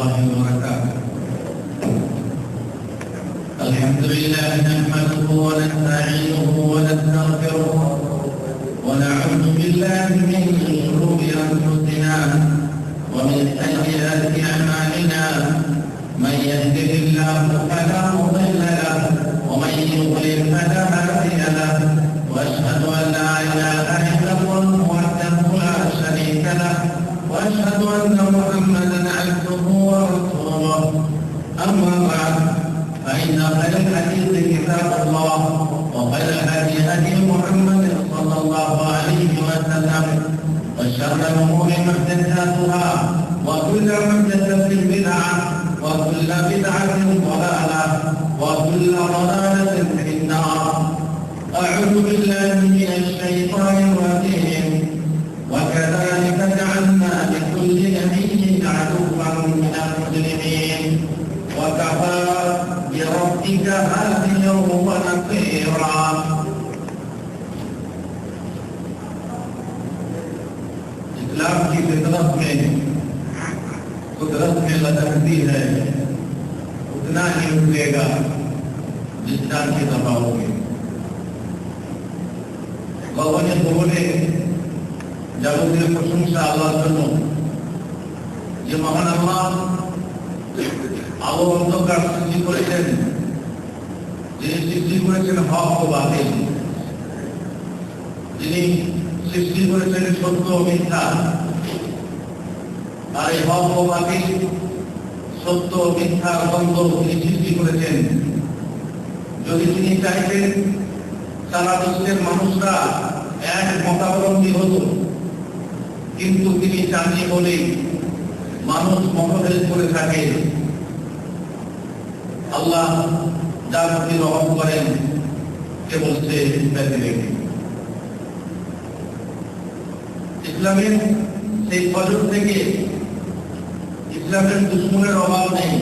الله وبركاته. الحمد لله نحمده ونستعينه ونستغفره ونعوذ بالله من شرور أنفسنا ومن سيئات أعمالنا. من يهده الله فلا مضل له ومن يضلل فلا هادي له. وأشهد أن لا إله إلا الله وحده لا شريك له وأشهد أن محمدا عبده ورسوله. أما بعد فإن خير الحديث كتاب الله وخير الهدي هدي محمد صلى الله عليه وسلم وشر الأمور محدثاتها وكل محدثة بدعة وكل بدعة ضلالة وكل ضلالة في النار. أعوذ بالله من الشيطان الرجيم. وكذلك جعلنا لكل نبي عدوا من المجرمين وكفى بربك هاديا ونصيرا. इस्लाम की फितरत में कुदरत में लचकती है उतना ही उठेगा जितना की दबाओगे। ভগবানের ভবনে যাবতীয় প্রশংসা আল্লাহর জন্য, যে মহান আল্লাহ আলো অন্ধকার সৃষ্টি করেছেন, যিনি সৃষ্টি করেছেন হক ও বাতিল, যিনি সৃষ্টি করেছেন সত্য ও মিথ্যা। আর এই হক ও বাতিল, সত্য ও মিথ্যা দ্বন্দ্ব তিনি সৃষ্টি করেছেন। যদি তিনি চাইতেন সারা বিশ্বের মানুষরা এক মতাবলম্বী হতো, কিন্তু তিনি চাননি বলে মানুষ মতভেদ করে থাকে। আল্লাহ যার প্রতি রহম করেন কেবল সে ব্যতিরেক। ইসলামের সেই ফজর থেকে ইসলামের দুশ্মনের অভাব নেই।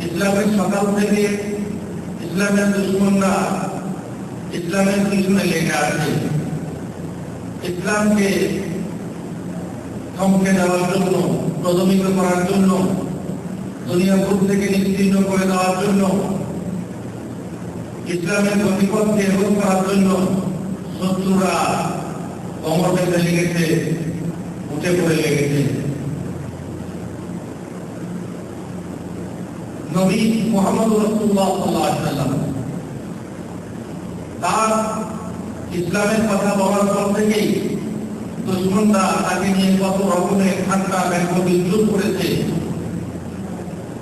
ইসলামের সকাল থেকে ইসলামের দুশ্মনরা ইসলামের পিছনে লেগে আছে। ইসলামকে থমকে দেওয়ার জন্য, প্রদমিত করার জন্য, দুনিয়া বুক থেকে নিশ্চিহ্ন করে দেওয়ার জন্য, ইসলামের গতিপথকে রোধ করার জন্য শত্রুরা কোমর বেঁধে লেগেছে, উঠে পড়ে লেগেছে। নবী মুহাম্মদ রাসূলুল্লাহ সাল্লাল্লাহু আলাইহি ওয়াসাল্লাম তার ইসলামের কথা বলার পর থেকেই দুশমনরা তাকে নিয়ে কত রকমের ঠাট্টা ব্যঙ্গ বিদ্রুপ করেছে,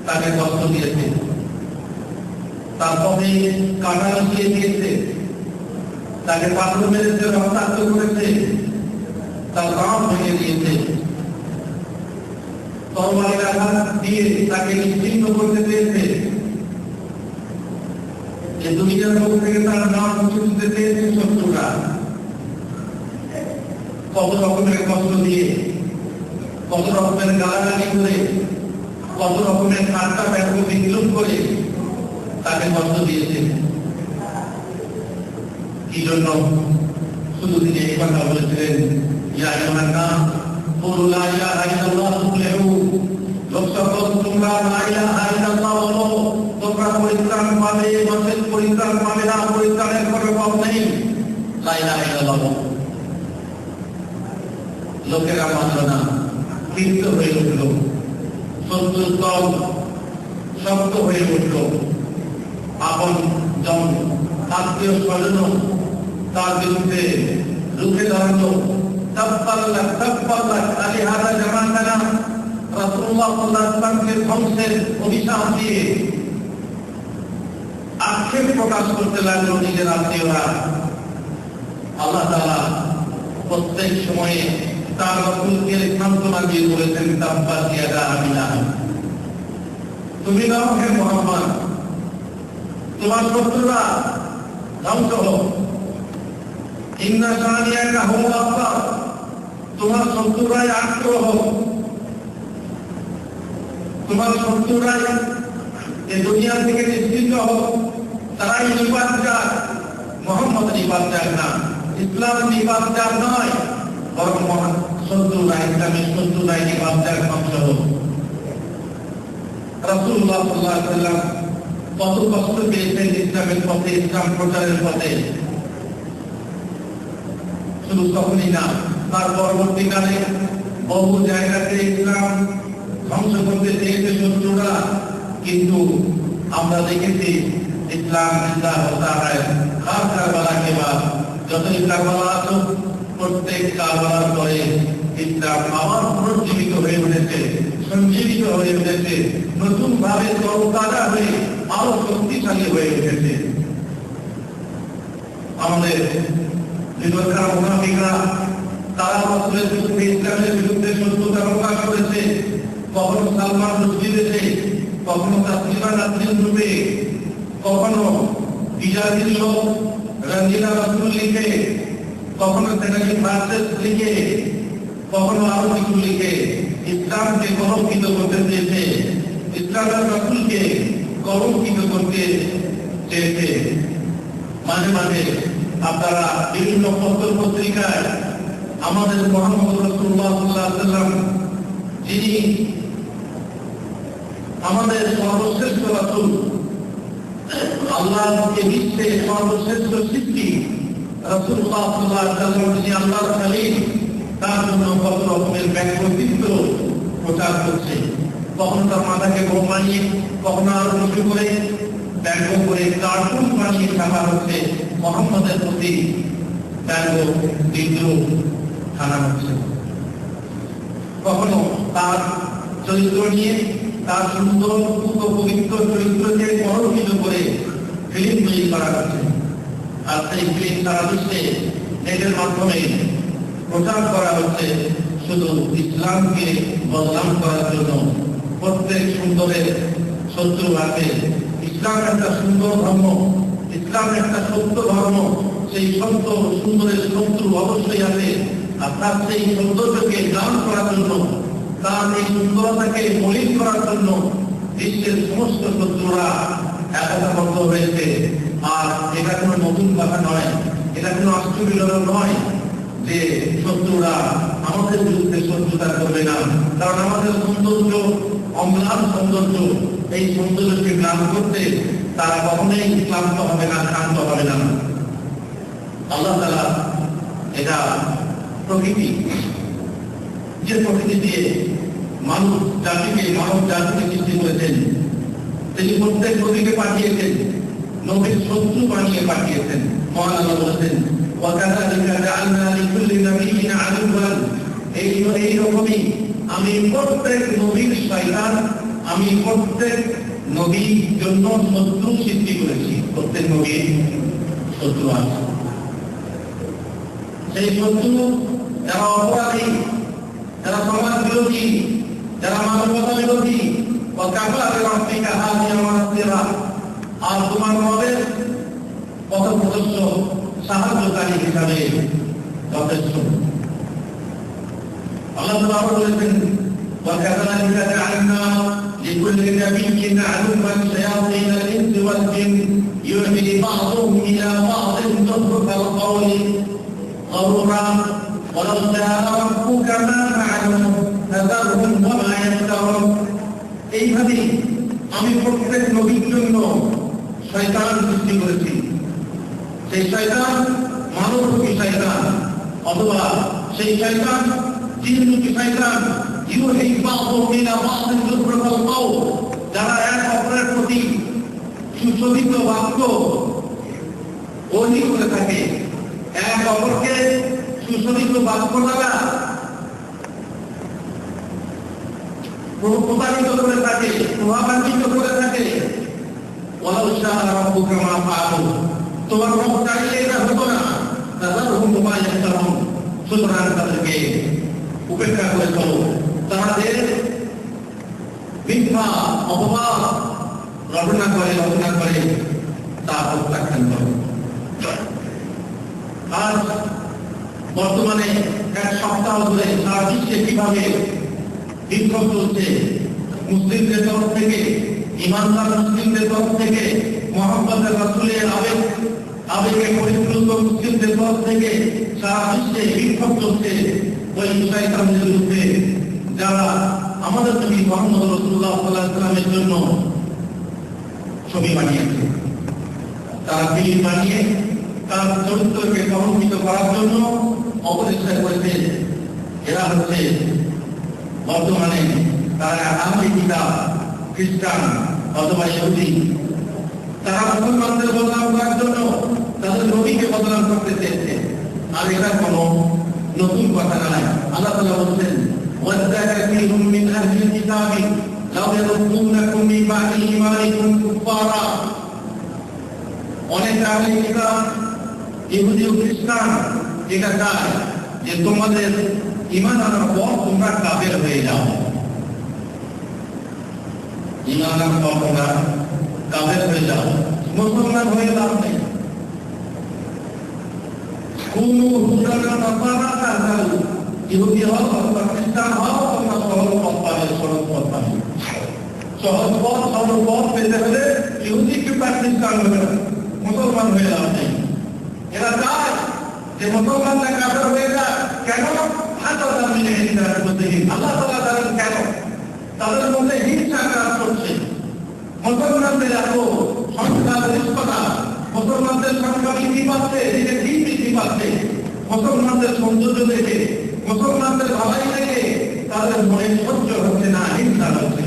তাকে কষ্ট দিয়েছে, তার পথে কাঁটা বসিয়ে দিয়েছে, তাকে পাথর মেরেছে, রক্তাক্ত করেছে, তার গাঁট ভেঙে দিয়েছে, তরবারির আঘাত দিয়ে তাকে নিশ্চিহ্ন করতে চেয়েছে, এই দুনিয়ার লোক থেকে তার নাম মুছে দিতে চেয়েছে শত্রুরা। কত রকমের কষ্ট দিয়ে, কত রকমের গালাগালি করে, কত রকমের ঠাট্টা ব্যঙ্গ বিদ্রুপ করে তাকে কষ্ট দিয়েছে। কি জন্য? শুধু তিনি এই কথা বলেছিলেন, ইয়া আইয়ুহান নাস কুলু লা ইলাহা ইল্লাল্লাহ তুফলিহু। লোক সকল তোমরা লা ইলাহা ইল্লাল্লাহ বলো, তোমরা পরিত্রাণ পাবে। মানুষের পরিত্রাণ পাবে না, পরিত্রাণের কোনো পথ নেই। লা ইলাহা ইল্লাল্লাহ লোকেরা মানল না, ক্ষিপ্ত হয়ে উঠল, শত্রুর দল শক্ত হয়ে উঠল। আপন জন, আত্মীয় স্বজন তার বিরুদ্ধে রুখে দাঁড়ালো। আলিহাদা জামাতানা রাসূলুল্লাহ সাল্লাল্লাহু আলাইহি ওয়াসাল্লামকে ধ্বংসের অভিশাপ দিয়ে আক্ষেপ প্রকাশ করতে লাগলো নিজের আত্মীয়রা। আল্লাহ তাআলা প্রত্যেক সময়ে তার রাসূলকে সান্ত্বনা দিয়ে বলেছেন, তাব্বাত ইয়াদা আবি লাহাব। তুমি নাও হে মুহাম্মদ, তোমার শত্রুরা ধ্বংস হোক। ইন্না শানিয়াকা হুয়াল আবতার, তোমার শত্রুরাই আক্রমণ হোক। তোমার শত্রুরাই এই দুনিয়া থেকে নিশ্চিহ্ন হোক। তারাই নিপাত যাক, মোহাম্মদ নিপাত যাক না, ইসলাম নিপাত যাক নয়, বরং শত্রুরা, ইসলামের শত্রুরা এই বাচ্চার ধ্বংস হোক। রাসূলুল্লাহ সাল্লাল্লাহু আলাইহি ওয়াসাল্লাম কত কষ্ট পেয়েছেন ইসলামের পথে, ইসলাম প্রচারের পথে। শুধু তখনই না, তার পরবর্তীকালে বহু জায়গাতে ইসলাম ধ্বংস করতে চেয়েছে শত্রুরা, কিন্তু আমরা দেখেছি ইসলাম জিন্দা হতা হয়। খাস কারবালা के बाद যতই কারবালা আসুক, প্রত্যেক কারবালার পরে ইসলাম আবার পুনর্জীবিত হয়ে উঠেছে, সঞ্জীবিত হয়ে উঠেছে, নতুন ভাবে তরতাজা হয়ে আরো শক্তিশালী হয়ে উঠেছে। আমাদের বিরোধীরা, মুনাফিকরা, তারা রাসূলের বিরুদ্ধে, ইসলামের বিরুদ্ধে শত্রুতা প্রকাশ করেছে। কখনো সালমান রুশদি দেশে, কখনো তাসলিমা নাসরিন রূপে, কখনো ইজাজুল হক, রঞ্জিনা রাসূল লিখে, কখনো সেনাজি ফ্রান্সিস লিখে, কখনো আরো কিছু লিখে ইসলামকে কলঙ্কিত করতে চেয়েছে, ইসলামের রাসূলকে কলঙ্কিত করতে চেয়েছে। মাঝে মাঝে আপনারা বিভিন্ন পত্র পত্রিকায় আমাদের মুহাম্মদ রাসূলুল্লাহ সাল্লাল্লাহু আলাইহি ওয়াসাল্লাম, যিনি আমাদের সর্বশ্রেষ্ঠ রাসূল, আল্লাহকে বিশ্বে সর্বশ্রেষ্ঠ সৃষ্টি রাসূলুল্লাহ সাল্লাল্লাহু আলাইহি ওয়াসাল্লাম, যিনি আল্লাহর খলিল, তার জন্য কত রকমের ব্যঙ্গচিত্র প্রচার করছে। কখনো তার মাথাকে বোম বানিয়ে, কখনো আরো কিছু করে ব্যঙ্গ করে কার্টুন বানিয়ে ছাপা হচ্ছে, মুহাম্মদের প্রতি ব্যঙ্গ বিদ্রোহ আনা হচ্ছে। কখনো তার চরিত্র নিয়ে, তার সুন্দর পবিত্র চরিত্রকে কলঙ্কিত করে ফিল্ম তৈরি করা হচ্ছে। আর সেই ফিল্ম সারা বিশ্বে নেটের মাধ্যমে প্রচার করা হচ্ছে শুধু ইসলামকে বদনাম করার জন্য। প্রত্যেক সুন্দরের শত্রু আছে। ইসলাম একটা সুন্দর ধর্ম, ইসলাম একটা সত্য ধর্ম। সেই সত্য সুন্দরের শত্রু অবশ্যই আছে। আর তার সেই সৌন্দর্যকে দান করার জন্য, তার এই সুন্দরতাকে মলিন করার জন্য বিশ্বের সমস্ত শত্রুরা একতাবদ্ধ হয়েছে। আর এটা কোনো নতুন কথা নয়, এটা কোনো আশ্চর্যজনক নয় যে শত্রুরা আমাদের বিরুদ্ধে শত্রুতা করবে না। কারণ আমাদের সৌন্দর্য, অম্লান সৌন্দর্য, এই সৌন্দর্যকে গ্রাম করতে তারা কখনোই ক্লান্ত হবে না, শান্ত হবে না। আল্লাহ তাআলা এটা প্রকৃতি, যে প্রকৃতি দিয়ে মানব জাতিকে সৃষ্টি করেছেন, তিনি প্রত্যেক নবীকে পাঠিয়েছেন, নবীর শত্রু বানিয়ে পাঠিয়েছেন। মহান আল্লাহ বলেছেন, ওয়াকাযালিকা জাআলনা লিকুল্লি নাবিয়্যিন আদুওয়ান, এই রকমই আমি প্রত্যেক নবীর শয়তান, আমি প্রত্যেক নবীর জন্য শত্রু সৃষ্টি করেছি। প্রত্যেক নবীর শত্রু আছে। সেই শত্রু যারা অপরাধী, যারা সমাজ বিরোধী, যারা মানবতা বিরোধী, আর তোমার রবের পথপ্রদর্শ সাহায্যকারী হিসাবে যথেষ্ট। আল্লাহ তাআলা বলেছেন, وَكَذَلِكَ جَعَلْنَا لِكُلِّ نَبِيٍّ عَدُوًّا شَيَاطِينَ الْإِنسِ وَالْجِنِّ يُوحِي بَعْضُهُمْ إِلَى بَعْضٍ زُخْرُفَ الْقَوْلِ غَرُورًا وَلَوْ شَاءَ رَبُّكَ مَا فَعَلُوهُ فَذَرْهُمْ وَمَا يَفْتَرُونَ। এইভাবে আমি প্রত্যেক নবীর জন্য শয়তান সৃষ্টি করেছি। সেই শয়তান মানবরূপী শয়তান, অথবা সেই শয়তান জিনরূপী শয়তান, ইউহি বা'দুহুম ইলা বা'দিন যুখরুফাল কওল, যারা এক অপরের প্রতি সুশোভিত বাক্য ওহী করে থাকে, এক অপরকে সুশোভিত বাক্য দ্বারা প্রতারিত করে থাকে, প্রভাবান্বিত করে থাকে। ওয়ালাউ শাআ রাব্বুকা মা ফাআলু, তোমার রব চাইলে এটা হতো না। তাযারহুম ওয়া মা ইয়াফতারুন, সুতরাং তাদেরকে উপেক্ষা করে চলো, তাদের মিথ্যা অপবাদ রটনা করে তা প্রত্যাখ্যান করো। আজ বর্তমানে এক সপ্তাহ ধরে সারা বিশ্বে কিভাবে বিক্ষোভ চলছে, মুসলিমদের তরফ থেকে, ইমানদার মুসলিমদের তরফ থেকে, মুহাম্মদের রাসূলের আবেগে পরিপূর্ণ মুসলিমদের তরফ থেকে সারা বিশ্বে বিক্ষোভ চলছে। ওই শয়তানদের বিরুদ্ধে যারা আমাদের নবী মুহাম্মদ রাসূলুল্লাহ সাল্লাল্লাহু আলাইহি ওয়াসাল্লামের জন্য ছবি বানিয়েছে, তারা ফিল্ম বানিয়ে তার চরিত্রকে কলঙ্কিত করার জন্য অপচেষ্টা করেছে। এরা হচ্ছে বর্তমানে তারা আমেরিকা খ্রিস্টান অথবা ইহুদি, তারা মুসলমানদের বদনাম করার জন্য তাদের নবীকে বদনাম করতে চেয়েছে। আর এটা কোনো নতুন কথা নয়। আল্লাহ তাআলা বলছেন ওয়াজ্জাকা ফীহুম মিন আহলিল কিতাবি লাউ ইয়ারুদ্দুনাকুম মিন বা'দি ঈমানিকুম কুফারা। অনেক আহলে কিতাব ইহুদি ও খ্রিস্টান এটা চায় যে তোমাদের ঈমান আনার পর তোমরা কাফের হয়ে যাও। ঈমান আনার পর তোমরা কাফের হয়ে যাও, মুসলমান হয়ে লাভ নেই। কুনু হুদান নাসারা তাহতাদু, ইহুদি হও অথবা খ্রিস্টান হও, তোমরা সরল পথ পাবে, সরল পথ পাবে। সহজ পথ সরল পথ পেতে হলে ইহুদি কিংবা খ্রিস্টান হবে না, মুসলমান হয়ে লাভ নেই। এরা চায় যে মুসলমানরা কাফের হয়ে যায়। কেন? হাসাদান মিন ইনদার মধ্যে আল্লাহ তাআলা জানেন কেন তাদের মধ্যে হিংসা কাজ করছে। মুসলমানদের এত সংখ্যা গরিষ্ঠতা, মুসলমানদের সংখ্যা বৃদ্ধি পাচ্ছে, দিনে দিন বৃদ্ধি পাচ্ছে, মুসলমানদের সৌন্দর্য দেখে, মুসলমানদের ভালাই দেখে তাদের মনে সহ্য হচ্ছে না, হিংসা হচ্ছে।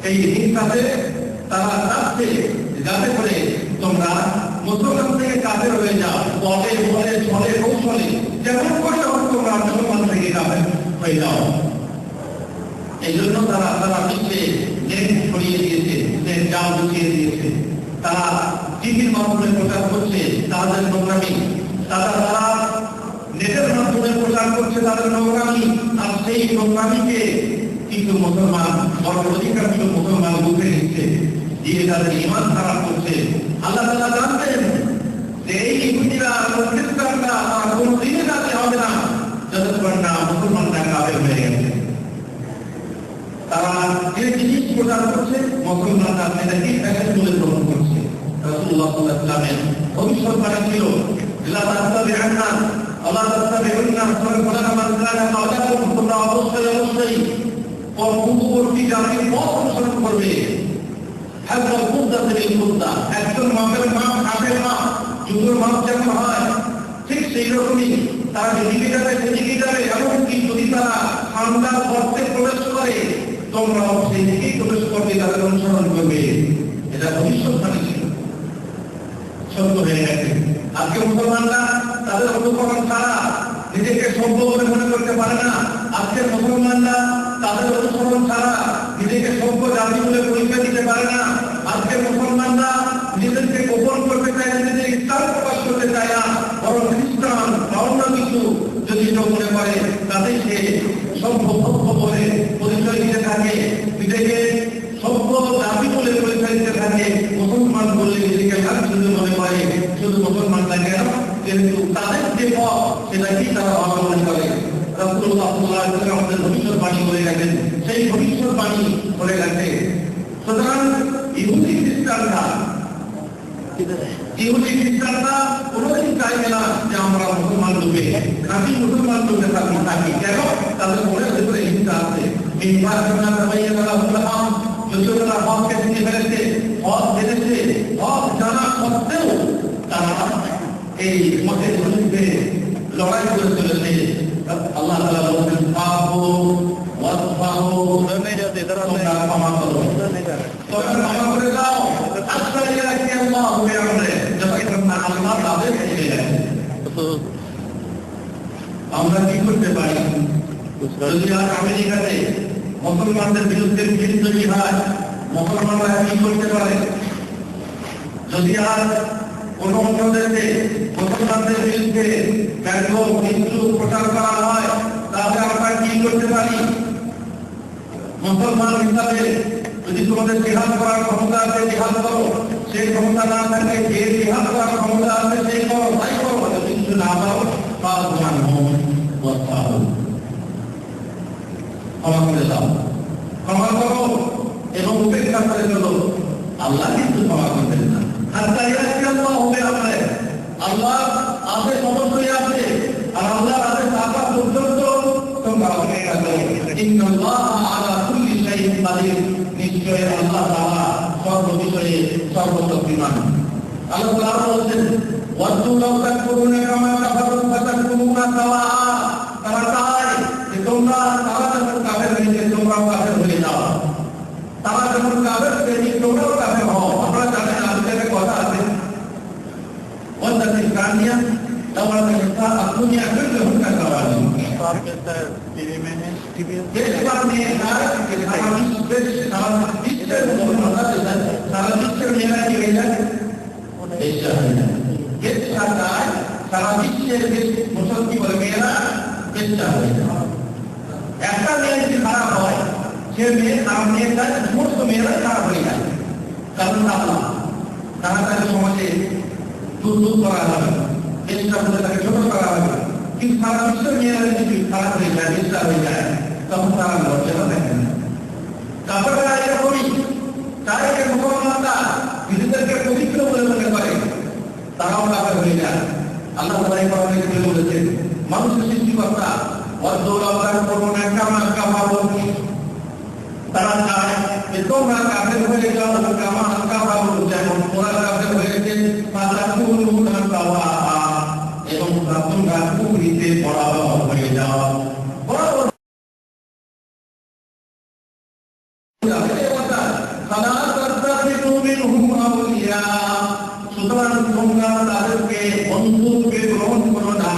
এই হিংসাতে তারা চাচ্ছে যাতে করে তোমরা মুসলমান থেকে কাফের হয়ে যাও, বলে বলে ছলে কৌশলে যেমন করে হোক তোমরা মুসলমান থেকে কাফের হয়ে যাও। এই জন্য তারা বিশ্বে নেট ছড়িয়ে দিয়েছে, জাল বুঝিয়ে দিয়েছে। তারা টিভির মাধ্যমে প্রচার করছে তাদের নোংরামি, তারা নেটের মাধ্যমে প্রচার করছে তাদের নোংরামি। আর সেই নোংরামিকে কিন্তু মুসলমান, বড় অধিকাংশ মুসলমান বুঝে নিচ্ছে, দিয়ে তাদের ঈমান খারাপ করছে। আল্লাহ তাআলা জানতেন যে এই ইহুদিরা খ্রিস্টানরা তারা কোনদিনই রাজি হবে না যতক্ষণ না মুসলমানরা কাফের হয়ে গেছে। তারা যে জিনিস প্রচার করছে মুসলমানরা সেটাকে ফ্যাশন বলে গ্রহণ করছে। রাসূলুল্লাহ সাল্লাল্লাহু আলাইহি ওয়াসাল্লামের ভবিষ্যৎবাণী ছিল লা তাত্তাবি'ুন্না আলা তাত্তাবি'ুন্না ফালাকা মান কানা ক্বাবলাকুম, তোমরা অবশ্যই পূর্ববর্তী জাতির পথ অনুসরণ করবে। হাযা কুদ্দাত বিল কুদ্দা, একজন মাপের মাপ কাপের মাপ, জুতোর মাপ যেমন হয় ঠিক সেই রকমই তারা যেদিকে যাবে সেদিকে যাবে। এমনকি যদি তারা ঠান্ডার গর্তে প্রবেশ করে তোমরাও সেই দিকেই প্রবেশ করবে, তাদের অনুসরণ করবে। এটা ভবিষ্যৎবাণী ছিল, সত্য হয়ে গেছে। আজকে মুসলমানরা তাদের অনুকরণ ছাড়া নিজেকে সভ্য বলে মনে করতে পারে না। আজকে মুসলমানরা তাদের অনুসরণ ছাড়া নিজেকে সভ্য জাতি বলে পরিচয় দিতে পারে না। আজকে মুসলমানরা নিজেদেরকে গোপন করতে চায়, নিজেদের ইসলাম প্রকাশ করতে চায় না, বরং খ্রিস্টান বা অন্য কিছু যদি মনে করে তাদের সে সভ্য বলে পরিচয় দিতে থাকে, নিজেকে সভ্য জাতি বলে পরিচয় দিতে থাকে। মুসলমান বলে নিজেকে শুধু মনে করে, শুধু মুসলমানরা কেন, কিন্তু তাদের যে পথ সেটাকেই তারা অবলম্বন করে। রাসূলুল্লাহ সাল্লাল্লাহু আলাইহি ওয়াসাল্লাম আমাদের ভবিষ্যৎবাণী বলে গেছেন, সেই ভবিষ্যৎবাণী বলে গেছে। সুতরাং ইহুদি খ্রিস্টানরা কোনোদিন চাইবে না যে আমরা মুসলমান লোকে খাঁটি মুসলমান লোকে থাকি। কেন? তাদের মনের ভেতরে হিংসা আছে। যদিও তারা হককে চিনে ফেলেছে, হক জেনেছে, হক জানা সত্ত্বেও তারা এই মতের বিরুদ্ধে লড়াই করে চলেছে। আল্লাহ তাআলা বলেন পাপো ওয়াসফাহু, তোমরা ক্ষমা করো, তোমরা ক্ষমা করে দাও। আল্লাহ ইয়াকি আল্লাহ বিআমরে, যতক্ষণ না আল্লাহ তাদের ছেড়ে দেয়। আমরা কি করতে পারি? যদি আজ আমেরিকাতে মুসলমানদের বিরুদ্ধে মিছিল তৈরি হয়, মুসলমানরা কি করতে পারে? যদি আজ কোন অন্য দেশে মুসলমানদের বিরুদ্ধে ব্যর্থ মৃত্যু প্রচার করা হয়, তাহলে আমরা কি করতে পারি? মুসলমান হিসাবে যদি তোমাদের জিহাদ করার ক্ষমতা আছে জিহাদ করো, সেই ক্ষমতা না থাকলে যে জিহাদ করার ক্ষমতা আছে সেই করো, তাই করো। যদি কিছু না পারো ক্ষমা করে দাও, ক্ষমা করো এবং উপেক্ষা করে চলো। আল্লাহ কিন্তু ক্ষমা করবেন না। আল্লাহ হবে, আল্লাহ আদেশ অবশ্যই আছে, আর আল্লাহর আদেশ আসা পর্যন্ত তোমরা অপেক্ষা করো। ইন্নাল্লাহা আলা কুল্লি শাইইন কাদির, নিশ্চয় আল্লাহ তাআলা সর্ব বিষয়ে সর্বশক্তিমান। আল্লাহ তাআলা বলেন ওয়াদু লাউ তাকুরুনা কামা কাফারু ফাতাকুনুনা সাওয়া, তারা চায় যে তোমরা তারা যখন কাফের হয়েছে তোমরাও কাফের হয়ে যাও, তারা যখন কাফের হয়েছে তোমরাও কাফের হও। আপনারা জানেন আলোচনার কথা আছে ওয়াদা তিকানিয়া তাওয়া তা দুনিয়া কুল্লুহুম কাসাওয়ানি। সারা বিশ্বের মেয়েরা কি হয়ে যায়? সারা বিশ্বের মুসলমান বলে মেয়েরা চেষ্টা হয়ে যায়। একটা মেয়ে যদি খারাপ হয় সে মেয়ে খারাপ মেয়ে যায়, সমস্ত মেয়েরা খারাপ হয়ে যায়। কারণ আল্লাহ তারা তাকে সমাজে দূর করা হবে, চেষ্টা করে তাকে ছোট করা হবে। কিন্তু সারা বিশ্বের মেয়েরা যদি খারাপ হয়ে যায়, চেষ্টা হয়ে যায়, তখন তারা লজ্জা দেখেন না। কাপড়রা এরকমই চায় যে মুসলমানরা নিজেদেরকে পবিত্র বলে মনে করে, তারাও কাপড় হয়ে যায়। আল্লাহ তাআলা এই কথা বলেছেন মানুষের সৃষ্টিকর্তা তারা চায় যে তোমরা কাফের হয়ে যাও কামা কাফারু, যেমন ওরা কাফের হয়েছে ফাতাকুনুনা সাওয়া, এবং তোমরা কুফরিতে বরাবর হয়ে যাও। সুতরাং তোমরা তাদেরকে বন্ধুকে গ্রহণ করো না,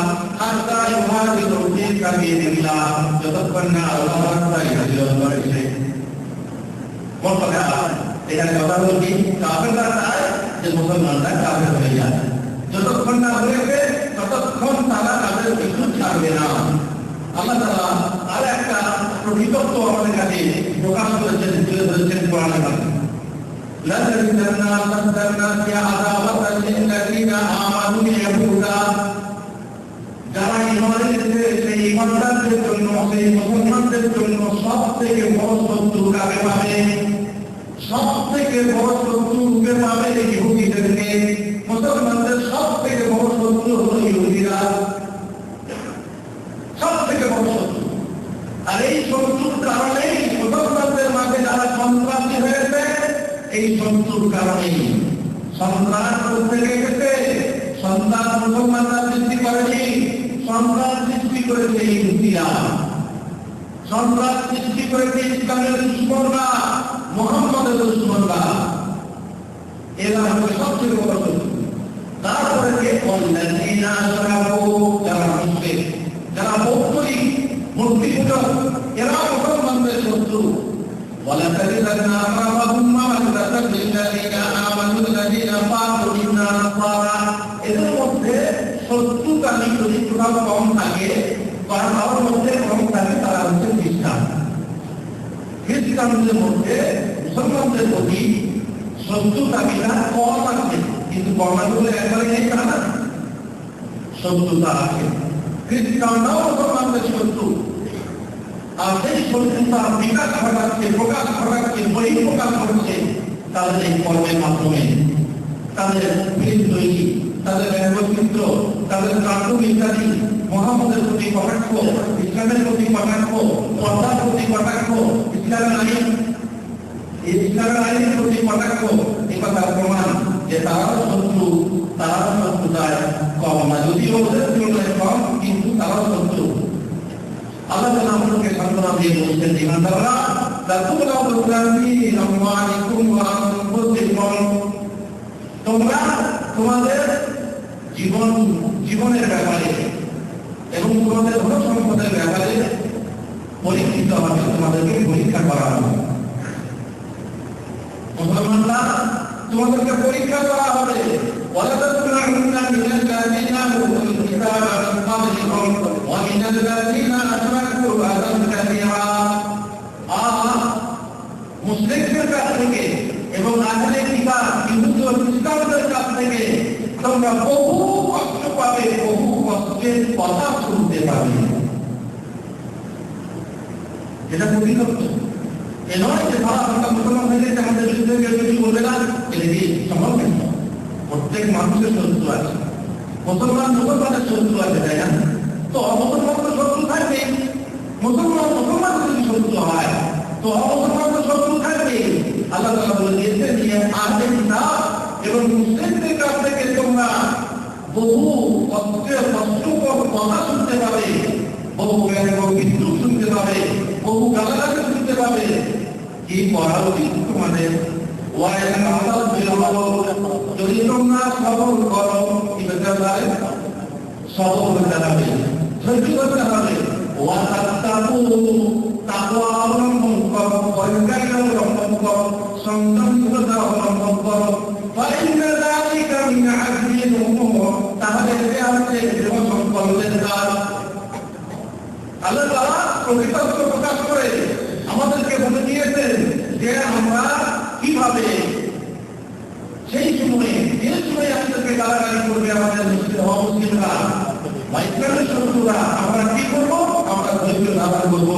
যতক্ষণ না আল্লাহ হিজরত করেছে। এখানে কথা বলছি কাফেররা চায় যে মুসলমানরা কাফের হয়ে যায়, যতক্ষণ না হয়েছে ততক্ষণ তারা তাদের কিছু ছাড়বে না। আল্লাহ তাআলা আর একটা প্রকৃতত্ব আমাদের কাছে প্রকাশ করেছেন, তুলে ধরেছেন কোরআনে কারিমে। لا تجدن أشد الناس عداوة للذين آمنوا اليهود, যারা ঈমান এনেছে সেই ঈমানদারদের জন্য, সেই মুসলমানদের জন্য সব থেকে বড় শত্রু কাকে পাবে? সব থেকে বড় শত্রু রূপে পাবে ইহুদিদেরকে। মুসলমানদের সব থেকে বড় শত্রু হল ইহুদিরা, সব থেকে বড় শত্রু। আর এই শত্রুর কারণেই মুসলমানদের মাঝে যারা সন্ত্রাসী হয়েছে, এই শত্রুর কারণেই সন্ত্রাস করতে গেছে। সন্ত্রাস মুসলমানরা সৃষ্টি করেনি, সন্ত্রাস সৃষ্টি করেছে ইহুদিরা, সন্ত্রাস সৃষ্টি করেছে ইসলামের দুশমনরা, মুহাম্মদের দুশমনরা। এরা হচ্ছে সবচেয়ে বড় শত্রু। তারপরে কে বললেন যারা মুশরিক, যারা পৌত্তলিক মূর্তি পূজক, এরা মুসলমানদের শত্রু। ولتجدن أقربهم مودة للذين آمنوا الذين قالوا إنا نصارى। এদের মধ্যে শত্রুতামি যদি প্রভাব কম থাকে, কারোর মধ্যে কম থাকে, তারা হচ্ছে খ্রিস্টান। খ্রিস্টানদের মধ্যে মুসলমানদের প্রতি শত্রুতামিটা কম আছে, কিন্তু কমাগুলো একবারে নেই তা না, শত্রুতা আছে। খ্রিস্টানরাও মুসলমানদের শত্রু। আর সেই শত্রুতা বিকাশ ঘটাচ্ছে, প্রকাশ ঘটাচ্ছে, বহিঃপ্রকাশ করছে তাদের এই কর্মের মাধ্যমে। তাদের ফিল্ম তৈরি, তাদের ব্যঙ্গচিত্র, তাদের কার্টুন ইত্যাদি, মুহাম্মদের প্রতি কটাক্ষ, ইসলামের প্রতি কটাক্ষ, পর্দার প্রতি কটাক্ষ, ইসলামের আইনের প্রতি কটাক্ষ। এই কথা প্রমাণ যে তারাও শত্রু, তারাও শত্রুতায় কম না, যদিও ওদের তুলনায় কম, কিন্তু তারাও শত্রু। আল্লাহ তাআলা আমাদেরকে সান্ত্বনা দিয়ে বলছেন, ইমানদাররা তোমরা তোমাদের জীবনের ব্যাপারে এবং তোমাদের ধন সম্পদের ব্যাপারে পরীক্ষিত হবে, তোমাদেরকে পরীক্ষা করা হবে। মুসলমানরা তোমাদেরকে পরীক্ষা করা হবে। মুসলিমদের কাছ থেকে এবং আহলে কিতাব ইহুদি ও খ্রিস্টানদের কাছ থেকে তোমরা বহু কষ্ট পাবে, বহু কষ্টের কথা শুনতে পাবে। এটা পরিকল্পিত। এ নয় যে তারা আমরা মুসলমান হয়ে গেছে, আমাদের বিরুদ্ধে কিছু বলবে না, এটা কি সম্ভব? প্রত্যেক মানুষের শত্রু আছে, মুসলমানের শত্রু আছে, তাই না? তো অমুসলমান তো শত্রু থাকবে, মুসলমান যদি শত্রু হয় তো অমুসলমান তো শত্রু থাকবে। আল্লাহ তাআলা বলে দিয়েছেন যে আহলে কিতাব এবং মুসলিমদের কাছ থেকে তোমরা বহু কষ্টকর কথা শুনতে পাবে, বহু বিদ্রুপ শুনতে পাবে, বহু গালাগালি শুনতে পাবে। কি করা উচিত তোমাদের? যদি তোমরা সবল করো, কি করতে হবে? সবল করতে হবে, ধৈর্য করতে হবে। তাকওয়া অবলম্বন করো, পরিত্যাগ অবলম্বন করো, সংযমতা অবলম্বন করো। তাহলে এটা হচ্ছে সংকল্পের কাজ। আল্লাহ তাআলা প্রকৃতজ্ঞ প্রকাশ করে আমাদেরকে বলে দিয়েছেন যে আমরা কিভাবে সেই সময়ে যে সময় আমাদেরকে গালাগালি করবে আমাদের মুসলিমরা বা ইসলামের শত্রুরা, আমরা কি করবো? আমরা ধৈর্য ধারণ করবো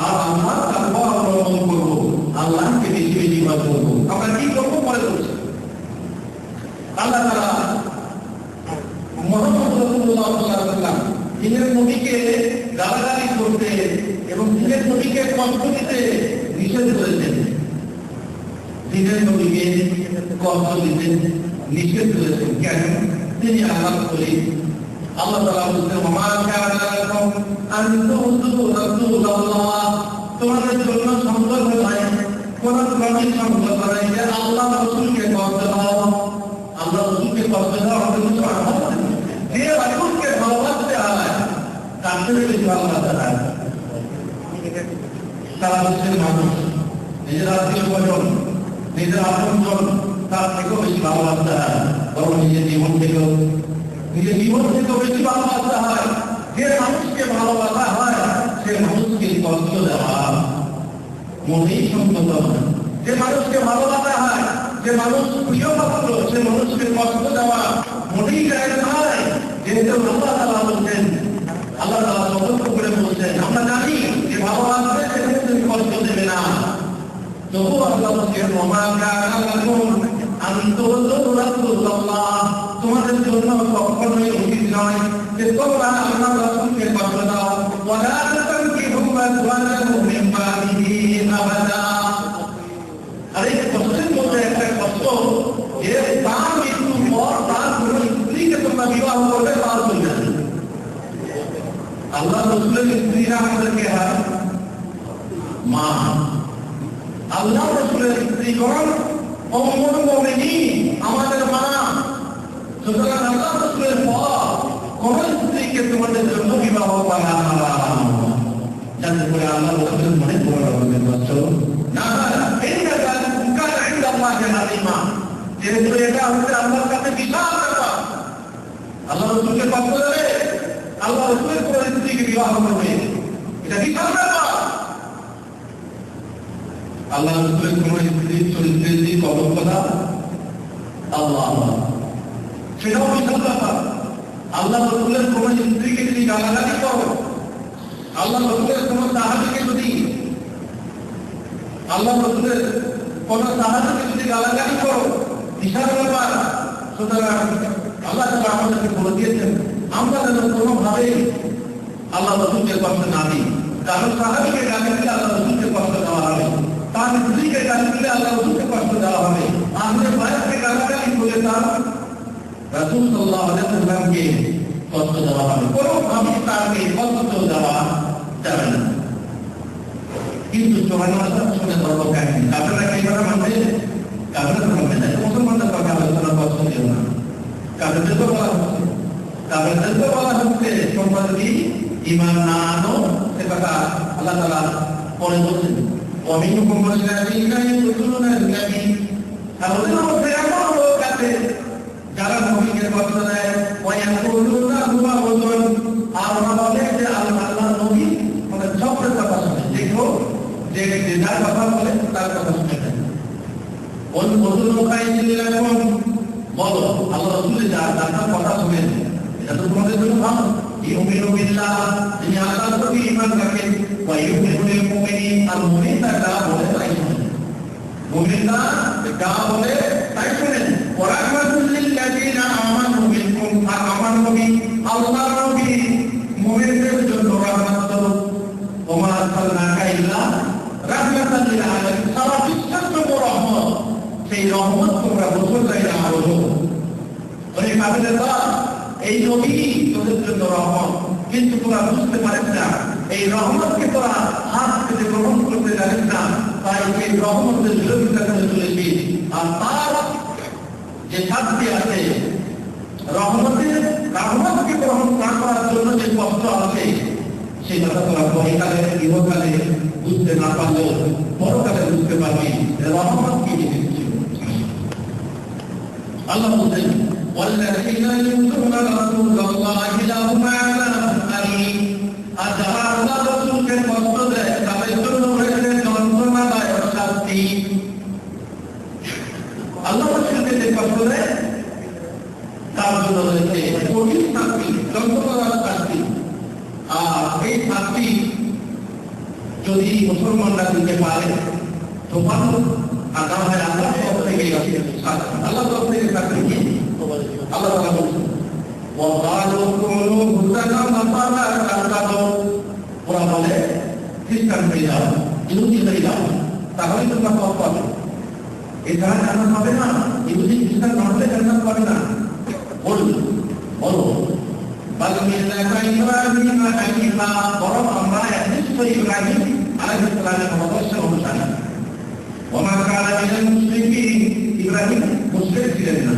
আর আমরা তাকওয়া অবলম্বন করবো, আল্লাহকে বেশি বেশি ইবাদত করবো। আমরা কি করবো পরে বলছি। আল্লাহ তাআলা মুহাম্মদ রাসূলুল্লাহ সাল্লাল্লাহু আলাইহি ওয়াসাল্লাম দিনের নবীকে গালাগালি করতে এবং দিনের নবীকে কষ্ট দিতে নিষেধ করেছেন। দিনের নবীকে কষ্ট দিতে নিষেধ করেছেন কেন? তিনি আল্লাহ বলে আল্লাহ তাআলা বলেছেন ওমা কানা লাকুম আন তুযু রাসূলুল্লাহ, তোমাদের জন্য সম্ভব নয়, কোন ধরনের সম্ভব নয় যে আল্লাহ রাসূলকে কষ্ট দাও। আল্লাহ রাসূলকে কষ্ট দাও আমাদের জন্য সম্ভব নয়। যে রাসূলকে ভালোবাসতে হয় তার থেকে বেশি ভালোবাসতে হয়। সারা দেশের মানুষ নিজের আত্মীয় স্বজন, নিজের আপনজন তার থেকেও বেশি ভালোবাসতে হয়, বরং নিজের জীবন থেকেও বেশি ভালোবাসতে হয়। যে মানুষকে ভালোবাসা হয় সে মানুষকে কষ্ট দেওয়া মোটেই সম্ভব নয়। যে মানুষকে ভালোবাসা হয়, যে মানুষ প্রিয় পাত্র, সে মানুষকে কষ্ট দেওয়া মোটেই জায়েজ নয়। যেহেতু আল্লাহ তাআলা বলছেন, আল্লাহ তাআলা সতর্ক করে বলছেন, আমরা জানি যে ভালোবাসলে সেখানে তুমি কষ্ট দেবে না। তবু আল্লাহ বলছেন ওমা কানা লাকুম আন তুযু রাসূলুল্লাহ, তোমাদের জন্য কখনোই উচিত নয় যে তোমরা আল্লাহর রাসূলকে কষ্ট দাও। ওয়ালা তানকিহু আজওয়াজাহু মিন বাদিহি আবাদা। আরে কষ্টের মধ্যে একটা কষ্ট যে তার মৃত্যুর পর তার কোনো স্ত্রীকে তোমরা বিবাহ করবে, তার জন্য আল্লাহ রাসূলের স্ত্রীরা আমাদেরকে হয় মা। আল্লাহ রাসূলের স্ত্রীগণ উম্মুল মুমিনিন আমাদের মা। সুতরাং আল্লাহ রাসূলের পর কোন স্ত্রীকে তোমাদের জন্য বিবাহ করা হারাম। যাতে করে আল্লাহ রাসূলের মনে তোমার হবে কষ্ট না হয়। এটা কাজ ইনদাল্লাহি আযীমা, যেহেতু এটা হচ্ছে আল্লাহর কাছে বিশাল ব্যাপার। আল্লাহ রাসূলকে কষ্ট দেবে, আল্লাহ রাসূলের কোন স্ত্রীকে বিবাহ করবে, এটা বিশাল ব্যাপার। আল্লাহ রাসূলের কোন স্ত্রীর চরিত্রের দিক অবজ্ঞা আল্লাহ, সেটাও বিশাল ব্যাপার। আল্লাহ রাসূলের কোন স্ত্রীকে যদি গালাগালি করো, আল্লাহ রাসূলের কোন সাহাবীকে যদি গালাগালি করো, বিশাল ব্যাপার। সুতরাং আল্লাহ তাআলা আমাদেরকে বলে দিয়েছেন আমরা যেন কোনোভাবে আল্লাহ রাসূলকে কষ্ট না দিই। কারণ সাহাবীকে গালি দিলে আল্লাহ রাসূলকে কষ্ট দেওয়া হবে, তার স্ত্রীকে গালি দিলে আল্লাহ রাসূলকে কষ্ট দেওয়া হবে, আমাদের ভাইকে গালাগালি করে তার রাসূল সাল্লাল্লাহু আলাইহি ওয়াসাল্লামকে কষ্ট দেওয়া হবে। কোনোভাবে তাকে কষ্ট দেওয়া যাবে না। কিন্তু শুনে ধরবো কাহিনী, আপনারা কি কথা মানবে? আপনারা মানবে না। মুসলমানদের কথা আলোচনা কষ্ট দিও না। কাদেরকে বলা হচ্ছে তোমরা যদি ঈমান না আনো, সে কথা আল্লাহ তাআলা পরে বলছেন ওয়ামিনকুম মুশরিকুনা ইয়াকুলুনা বিন-নবী। তাহলে মধ্যে এমন লোক আছে যারা নবীকে কষ্ট দেয়, ওয়ায়াকুলুনা হুয়া উযুন, আর ওরা বলে যে আল্লাহ নবী মানে সবের কথা শুনে। দেখো যে যার কথা বলে তার কথা শুনে নেয়। ওই উযুন খাইদিলাকুম, বলো আল্লাহ রাসূলের যার কথা শুনেন, এটা তো তোমাদের জন্য ভালো। ইউমিনু বিল্লাহ, যিনি আল্লাহর প্রতি ঈমান রাখেন, ওয়া ইউমিনু বিল মুমিনিন, আর মুমিনরা যা বলে তাই শুনেন। মুমিনরা যা বলে তাই শুনেন। ওয়া রাহমাতুল লিল লাযিনা আমানু বিকুম, আর আমার নবী আল্লাহর নবী মুমিনদের জন্য রহমত, ওমা আরসালনাকা ইল্লা রাহমাতাল লিল আলামিন, সারা বিশ্বের জন্য রহমত। সেই রহমত তোমরা বছর চাইলে আমার হলো ওই কাবিলের দল, এই নবী তোদের জন্য রহমত, কিন্তু তোরা বুঝতে পারিস না এই রহমতকে তোরা হাত থেকে গ্রহণ করতে জানিস না, তাই এই রহমতের বিরোধিতা করে চলেছি। আর তার যে শাস্তি আছে, রহমতকে গ্রহণ না করার জন্য যে কষ্ট আছে, সেই কথা তোরা পরকালে ইহকালে বুঝতে না পারলেও পরকালে বুঝতে পারবি রহমত কি জিনিস ছিল। আল্লাহ বলছেন والذين يؤتون رسول الله لهم عذاب أليم, আর যারা আল্লাহ রাসূলকে কষ্ট দেয় তাদের জন্য রয়েছে যন্ত্রণাদায়ক শাস্তি। আল্লাহ রাসূলকে যে কষ্ট দেয় তার জন্য রয়েছে কঠিন শাস্তি, যন্ত্রণাদায়ক শাস্তি। আর এই শাস্তি যদি মুসলমানরা দিতে পারে তো ভালো, আর না হয় আল্লাহ তরফ থেকে আল্লাহ তরফ থেকে শাস্তি কি আল্লাহ তাআলা বলেন ওয়াকালু কুনু হুদান মাসালা তাকাদু, ওরা বলে খ্রিস্টান হয়ে যাও, ইহুদি হয়ে যাও, তাহলে তোমরা পথ পাবে। এছাড়া জান্নাত পাবে না, ইহুদি খ্রিস্টান না হলে জান্নাত পাবে না। বলো বল মিল্লাতা ইব্রাহিম হানিফা, বরং আমরা নিশ্চয়ই ইব্রাহিম আলাইহিস সালামের আদর্শ অনুসারী। ওমা কানা মিনাল মুশরিকিন, ইব্রাহিম মুশরিক ছিলেন না।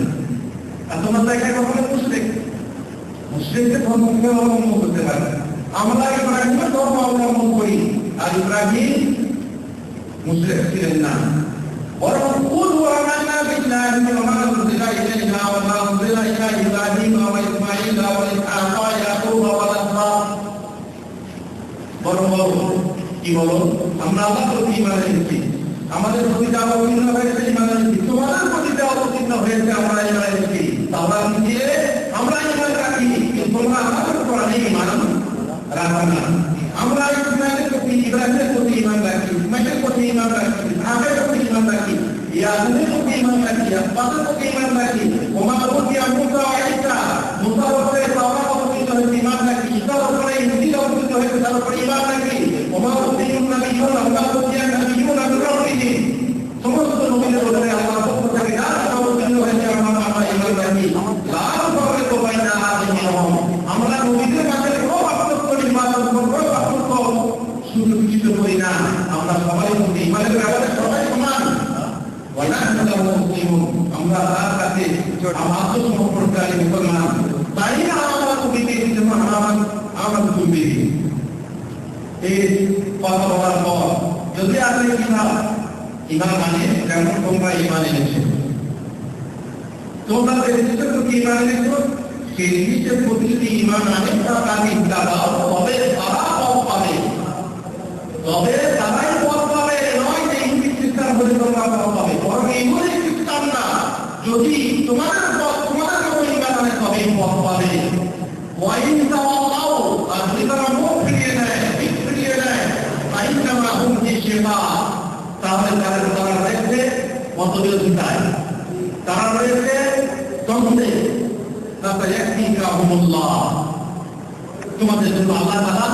আর তোমরা দেখে কখনো মুশরিকদের ধর্মকে অবলম্বন করতে পারে, আমরা ইব্রাহিমের ধর্ম অবলম্বন করি, আর ইব্রাহিম মুশরিক ছিলেন না। বরং কুলু আমান্না বিল্লাহি ওয়া মা উনজিলা ইলাইনা ওয়া মা উনজিলা ইলা ইব্রাহিম ওয়া ইসমাঈল ওয়া ইসহাক ওয়া ইয়াকুব ওয়া আল-আসবাত, বরং কি বলো আমরা আল্লাহর প্রতি ঈমান এনেছি, আমাদের প্রতি যা অবতীর্ণ হয়েছে ঈমান এনেছি, তোমাদের প্রতি যা অবতীর্ণ হয়েছে আমরা ঈমান এনেছি। তাওরাত দিয়ে আমরা ঈমান রাখি, কিন্তু তোমরা আমাদের কোরআনে ঈমান রাখো না। আমরা ইসমাঈলের প্রতি, ইব্রাহিমের প্রতি ঈমান রাখি, ইসমাঈলের প্রতি ঈমান রাখি, ইসহাকের প্রতি ঈমান রাখি, ইয়াকুবের প্রতি ঈমান রাখি, আসবাতের প্রতি ঈমান রাখি। ওমা উতিয়া মুসা ওয়া ঈসা, মুসার উপরে তাওরাত অবতীর্ণ হয়েছে ঈমান রাখি, ঈসার উপরে ইনজিল অবতীর্ণ হয়েছে তার উপরে ঈমান রাখি। ওমা উতিয়া নবিয়্যুন ওয়া উতিয়া নবিয়্যুন মির রাব্বিহিম, সমস্ত নবীদের উপরে আল্লাহর পক্ষ থেকে যারা অবতীর্ণ হয়েছে আমরা ঈমান রাখি। লাল করে তো বাইনা আদিহিম, আমরা নবীদের মাঝে কোনো পার্থক্য নেই, কোনো পার্থক্য সুনিশ্চিত করি না, আমরা সবাই ঈমানের ব্যাপারে সবাই সমান। আমরা তার কাছে আত্মসমর্পণকারী মুসলমান, তাই না আমরা কবিদের জন্য আমার কবি। এই কথা বলার পর যদি আপনি ঈমান মানে যেমন তোমরা ঈমান এনেছো, তোমরা যে জিনিসের প্রতি ঈমান এনেছো সেই জিনিসের প্রতি যদি ঈমান আনে তাকে দাও, তবে তারা পথ পাবে, তবে তারাই পথ পাবে, নয় যে ইহুদি খ্রিস্টান বলে তোমরা পথ পাবে। বরং ইহুদি খ্রিস্টানরা যদি তোমাদের পথ তোমাদের মতো ঈমান আনে তবে পথ পাবে। ওয়াইন তাওয়াল্লাউ, আর যদি তারা মুখ ফিরিয়ে নেয়, পিঠ ফিরিয়ে নেয়, ফাইন্নামা হুম ফি শিকাক, তাহলে তারা রয়েছে মতবিরোধিতায়, তারা রয়েছে দ্বন্দ্বে। তোমাদের জন্য আল্লাহ তাআলা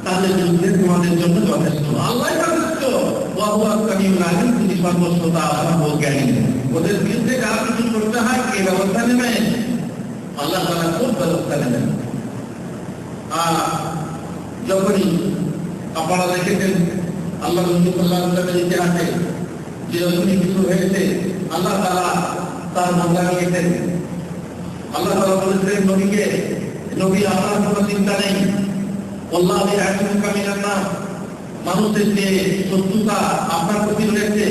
তাদের বিরুদ্ধে তোমাদের জন্য যথেষ্ট, আল্লাহ যথেষ্ট। তিনি সর্বশ্রোতা সর্বজ্ঞানী। ওদের বিরুদ্ধে যারা কিছু করতে হয় কে ব্যবস্থা নেবেন? আল্লাহ তাআলা খুব ব্যবস্থা নেবেন। আর যখনই আপনারা দেখেছেন আল্লাহ নবী সাল্লাল্লাহু আলাইহি ওয়াসাল্লামের ইতিহাসে যে যখনই কিছু হয়েছে আল্লাহ তাআলা তার মজা নিয়েছেন। আল্লাহ তাআলা বলেছেন নবীকে, নবী আপনার কোনো চিন্তা নেই, আল্লাহ ইয়াহদিকা মিনান নাস, মানুষের যে শত্রুতা আপনার প্রতি রয়েছে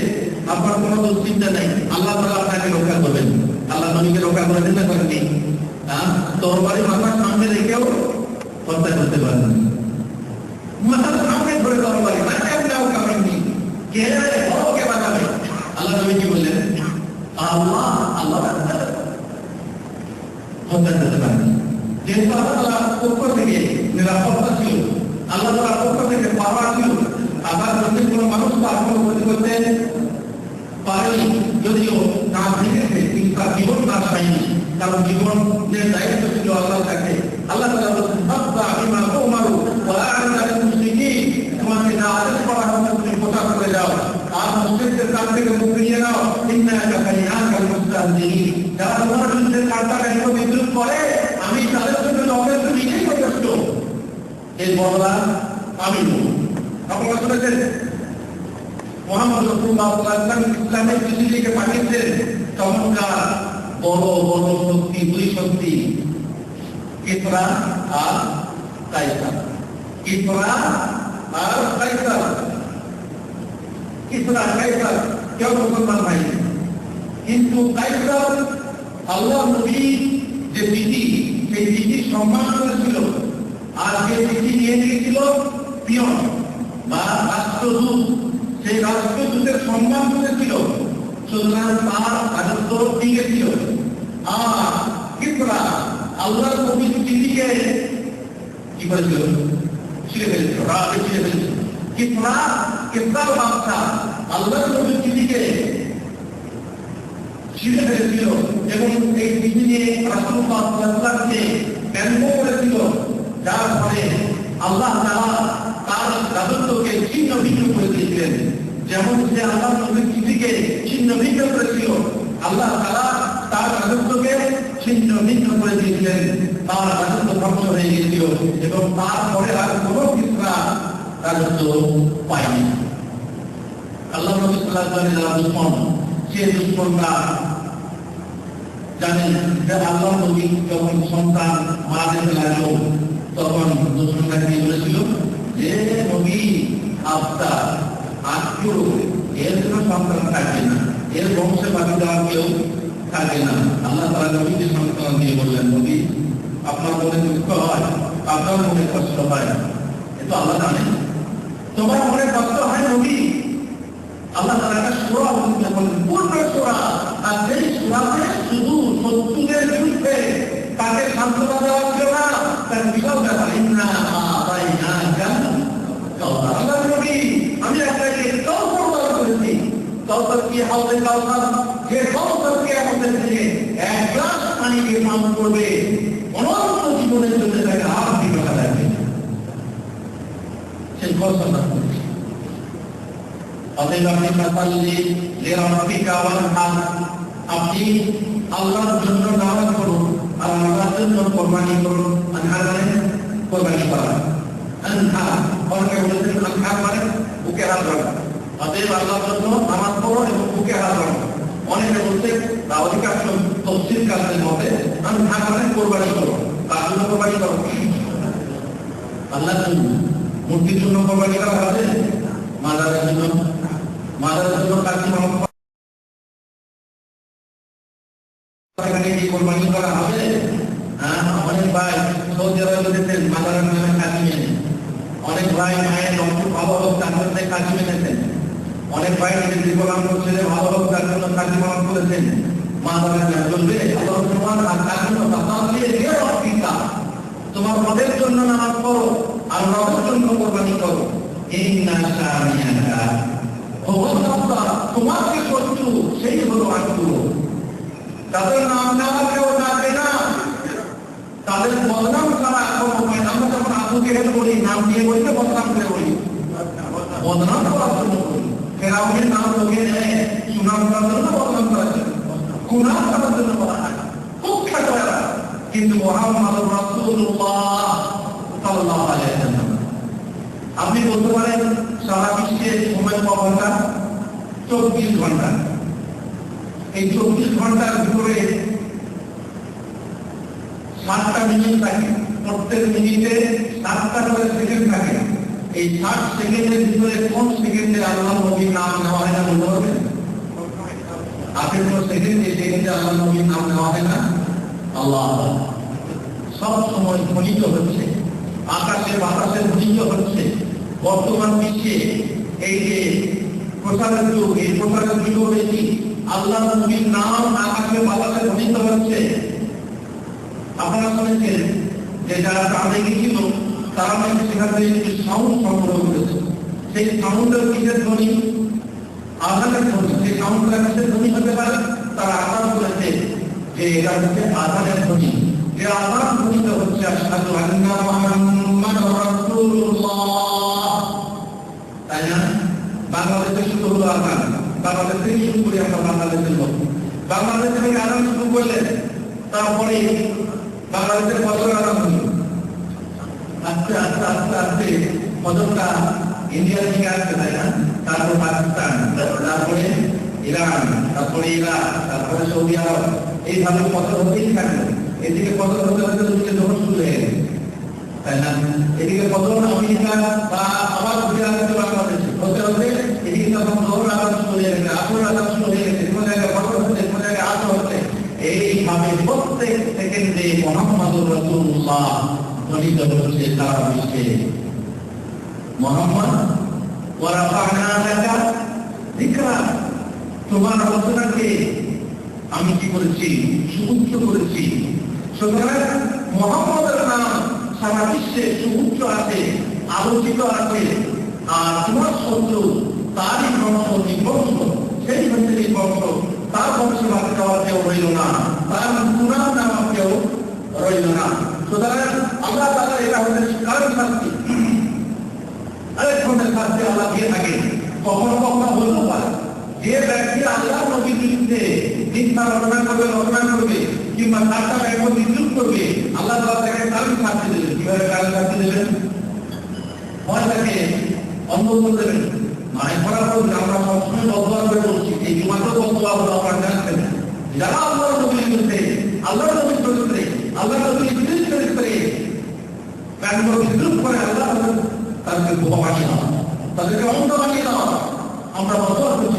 আপনার কোনো চিন্তা নেই, আল্লাহ তাআলা আপনাকে রক্ষা করবেন। আল্লাহ নবীকে রক্ষা করেছেন না করেননি? তরবারি মাথার সামনে রেখেও হত্যা করতে পারেন, মাথার সামনে ধরে তরবারি মাথাও কামেননি, কে কে বাঁচাবে? আল্লাহ নবী কি বললেন? আল্লাহ হত্যা করতে পারেন। যেহেতু আল্লাহ তাআলার পক্ষ থেকে নিরাপত্তা ছিল, আল্লাহ তাআলার পক্ষ থেকে পাওয়া ছিল, আবার যদি কোনো মানুষ তার কোনো ক্ষতি করতে পারেনি, যদিও না ভেঙেছে কিন্তু তার জীবন নাশ হয়নি, কারণ জীবনের দায়িত্ব ছিল আল্লাহর কাছে। আল্লাহ তাআলা বলেছেন মুশরিকদের কাছ থেকে মুখ ফিরিয়ে নাও, ইন্নাকা কাইনাকাল মুস্তাহজিঈন। যারা তোমার বিরুদ্ধে ঠাট্টা ব্যঙ্গ বিদ্রুপ করে, আমি তাদের জন্য যথেষ্ট, নিজেই যথেষ্ট, এর বদলা আমি নেব। আপনারা শুনেছেন মুহাম্মদ রাসূলুল্লাহ সাল্লাল্লাহু আলাইহি ওয়াসাল্লাম ইসলামের পৃথিবীকে পাঠিয়েছেন চমৎকার বড় বড় শক্তি, দুই শক্তি, কিসরা আর কায়সার। কিসরা আর কায়সার, কিসরা কায়সার কেউ মুসলমান ভাই, কিন্তু কায়সার আল্লাহ নবী যে চিঠি, সেই চিঠি সম্মান করেছিল, আর যে চিঠি নিয়ে গিয়েছিল পিয়ন বা রাষ্ট্রদূত, সেই রাষ্ট্রদূতের সম্মান করেছিল, সুতরাং তার রাজত্ব ঠিক ছিল। আর কিসরা আল্লাহ নবীর চিঠিকে কি করেছিল? ছিঁড়ে ফেলেছিল, রাতে ছিঁড়ে ফেলেছিল। কিসরার বাদশাহ আল্লাহ নবীর চিঠিকে ছিঁড়ে ফেলেছিল এবং এই চিঠি নিয়ে রাসূলুল্লাহ সাল্লাল্লাহু আলাইহি ওয়াসাল্লামকে ব্যঙ্গ করেছিল, যার ফলে আল্লাহ তাআলা তার রাজত্বকে ছিন্ন ভিন্ন করে দিয়েছিলেন। যেমন সে আল্লাহ নবীর চিঠিকে ছিন্ন ভিন্ন করেছিল, আল্লাহ তাআলা তার রাজত্বকে ছিন্ন ভিন্ন করে দিয়েছিলেন, তার রাজত্ব ধ্বংস হয়ে গিয়েছিল এবং তারপরে আর কোনো কিসরা রাজত্ব পায়নি। আল্লাহ নবী সাল্লাল্লাহু আলাইহি ওয়াসাল্লাম দুশমন, সে দুশমনরা জানেন যে আল্লাহ নবী যখন সন্তান মারা যেতে লাগলো, তখন দুশমনরা কি বলেছিল যে নবী আপনার আত্মীয়, এর কোনো সন্তান থাকবে না, এর বংশে বাকি দেওয়া কেউ থাকবে না। আল্লাহ তাআলা নবীকে সন্তান দিয়ে বললেন, নবী আপনার মনে দুঃখ হয়, আপনার মনে কষ্ট হয়, এ তো আল্লাহ জানেন, তোমার মনে কষ্ট হয় নবী। আল্লাহ তাআলা একটা সূরা অবতীর্ণ করলেন, পূর্ণ সূরা, আর সেই সূরাতে শুধু শত্রুদের বিরুদ্ধে তাকে সান্ত্বনা দেওয়া ছিল না, তার বিশাল ব্যাপার, ইন্না আতাইনাকাল কাউসার। আল্লাহ নবী, আমি আপনাকে কাউসার দান করেছি। কাউসার কি? হাউজে কাউসার, যে কাউসারকে আমাদের থেকে এক গ্লাস পানিকে পান করবে, অনন্ত জীবনের জন্য তাকে আর বিপদ লাগবে না, সেই কাউসার দান করেছি। অতএব আপনি ফাসাল্লি লিরাব্বিকা ওয়ানহার, আপনি আল্লাহর জন্য নামাজ পড়ুন আর আল্লাহর জন্য কোরবানি করুন। আনহার মানে কোরবানি করা, আনহার অনেকে বলেছেন আনহার মানে বুকে হাত রাখা। অতএব আল্লাহর জন্য নামাজ পড়ো এবং বুকে হাত রাখো। অনেকে বলছেন অধিকাংশ তফসির কাজের মতে আনহার মানে কোরবানি করো। তার জন্য কোরবানি করো, আল্লাহর জন্য। মূর্তির জন্য কোরবানি করা হবে, মাজারের জন্য, মাজারের জন্য কাজী মামা কোরবানি করা হবে। অনেক ভাই সৌদি আরবে যেতেন, মাজারের নামে কাজী মেনে, অনেক ভাই মায়ের রক্ত ভালো হোক তার জন্য কাজী মেনেছেন, অনেক ভাই নিজের জীবন ছেলে ভালো হোক তার জন্য কাজী মামা করেছেন। মাজারের নামে চলবে আল্লাহ তোমার আর তার জন্য তোমার রবের জন্য নামাজ পড়ো আর রবের জন্য কোরবানি করো। ইন্না শানিয়াকা, তোমাকে শত্রু সেই হলো আত্মু। তাদের নাম নেওয়া কেউ জানে না, তাদের বদনাম ছাড়া কোনো উপায়। আমরা যখন আবু জেহেল বলি, নাম দিয়ে বলতে বদনাম করে বলি, বদনাম করার জন্য বলি। ফেরাউনের নাম লোকে নেয় সুনাম করার জন্য, বদনাম করার জন্য, গুনাহ করার জন্য বলা হয়, খুব খ্যাত এরা। কিন্তু মুহাম্মদ রাসূলুল্লাহ সাল্লাল্লাহু আলাইহি ওয়াসাল্লাম, আপনি বলতে পারেন সারা বিশ্বের সময় ক ঘন্টা? 24 ঘন্টা। এই 24 ঘন্টার ভিতরে 60টা মিনিট থাকে, প্রত্যেক মিনিটে 7টা করে সেকেন্ড থাকে। এই 60 সেকেন্ডের ভিতরে কোন সেকেন্ডে আল্লাহ নবীর নাম নেওয়া হয় না বলতে পারবেন? আপনি কোন সেকেন্ডে আল্লাহ নবীর নাম নেওয়া হয় না? আল্লাহ সব সময় ধ্বনিত হচ্ছে, আকাশে বাতাসে ধ্বনিত হচ্ছে। বর্তমান বিশ্বে এই যে প্রচারের যুগ, এই প্রচারের যুগ বেশি, আল্লাহ নবীর নাম আকাশে বাতাসে ধ্বনিত হচ্ছে। আপনারা শুনেছেন যে যারা চাঁদে গিয়েছিল তারা নাকি সেখান থেকে একটি সাউন্ড সংগ্রহ করেছে। সেই সাউন্ডের কিসের ধ্বনি? আজানের ধ্বনি। সেই সাউন্ডটা কিসের ধ্বনি হতে পারে? তারা আজান করেছে যে এটা হচ্ছে আজানের ধ্বনি। যে আজান ধ্বনিত হচ্ছে আশহাদু আন্না মুহাম্মাদুর রাসূলুল্লাহ, তাই না? বাংলাদেশে শুধু হলো আজান, বাংলাদেশ থেকে শুরু করি আমরা বাংলাদেশের লোক। বাংলাদেশ থেকে আদান শুরু করলেন, তারপরে বাংলাদেশের ফজর আদান হল। আস্তে আস্তে আস্তে আস্তে ফজরটা ইন্ডিয়া থেকে আসতে তাই না, তারপর পাকিস্তান, তারপরে ইরান, তারপরে ইরাক, তারপরে সৌদি আরব, এইভাবে ফজর হতেই থাকলো। এদিকে ফজর হতে হতে দুটো যখন শুরু হয়ে গেছে তাই না, এদিকে ফজর আমেরিকা বা আবার ঘুরে আসছে বাংলাদেশে হতে হতে এদিকে তখন জোহর আদান শুরু হয়ে গেছে, আসর আদান শুরু হয়ে গেছে, কোনো জায়গায় ফজর হচ্ছে, কোনো জায়গায় আসর হচ্ছে। এইভাবে প্রত্যেক সেকেন্ডে মুহাম্মদুর রাসূলুল্লাহ ধ্বনিত হচ্ছে সারা বিশ্বে। মুহাম্মদ ওয়া রাফা'না লাকা যিকরা, তোমার আলোচনাকে আমি কি করেছি, সুউচ্চ করেছি। সুতরাং মুহাম্মদের নাম সারা বিশ্বে সুউচ্চ আছে, আলোচিত আছে। আর তোমার শত্রু তারই বংশ নিবংশ, সেই বংশেরই বংশ, তার বংশে বাদ খাওয়ার কেউ রইল না, তার পুরাণ নামা কেউ রইল না। সুতরাং আল্লাহ তাআলা এটা হচ্ছে কারণ শাস্তি, আরেক ধরনের শাস্তি আল্লাহ দিয়ে থাকে। কখনো কখনো বলতে পারে যে ব্যক্তি আল্লাহ নবীর বিরুদ্ধে মিথ্যা রচনা করবে, কিংবা তারটা ব্যাপক নিযুক্ত করবে, আল্লাহ তাআলা তাকে কারণ শাস্তি দেবেন। কিভাবে কারণ শাস্তি দেবেন? হয় তাকে অন্ধ করে দেবেন। মানে করার পর আমরা সবসময় বদলা করে বলছি, এই মাত্র বদলা হলো আপনার জানতেন যারা আল্লাহ নবীর বিরুদ্ধে, আল্লাহ নবীর চরিত্রে, আল্লাহ নবীর বিরুদ্ধে চরিত্রে ব্যঙ্গ বিদ্রুপ করে, আল্লাহ তাদেরকে বোমা বানিয়ে দেওয়া, তাদেরকে অন্ধ বানিয়ে দেওয়া। আমরা বদলা করছি,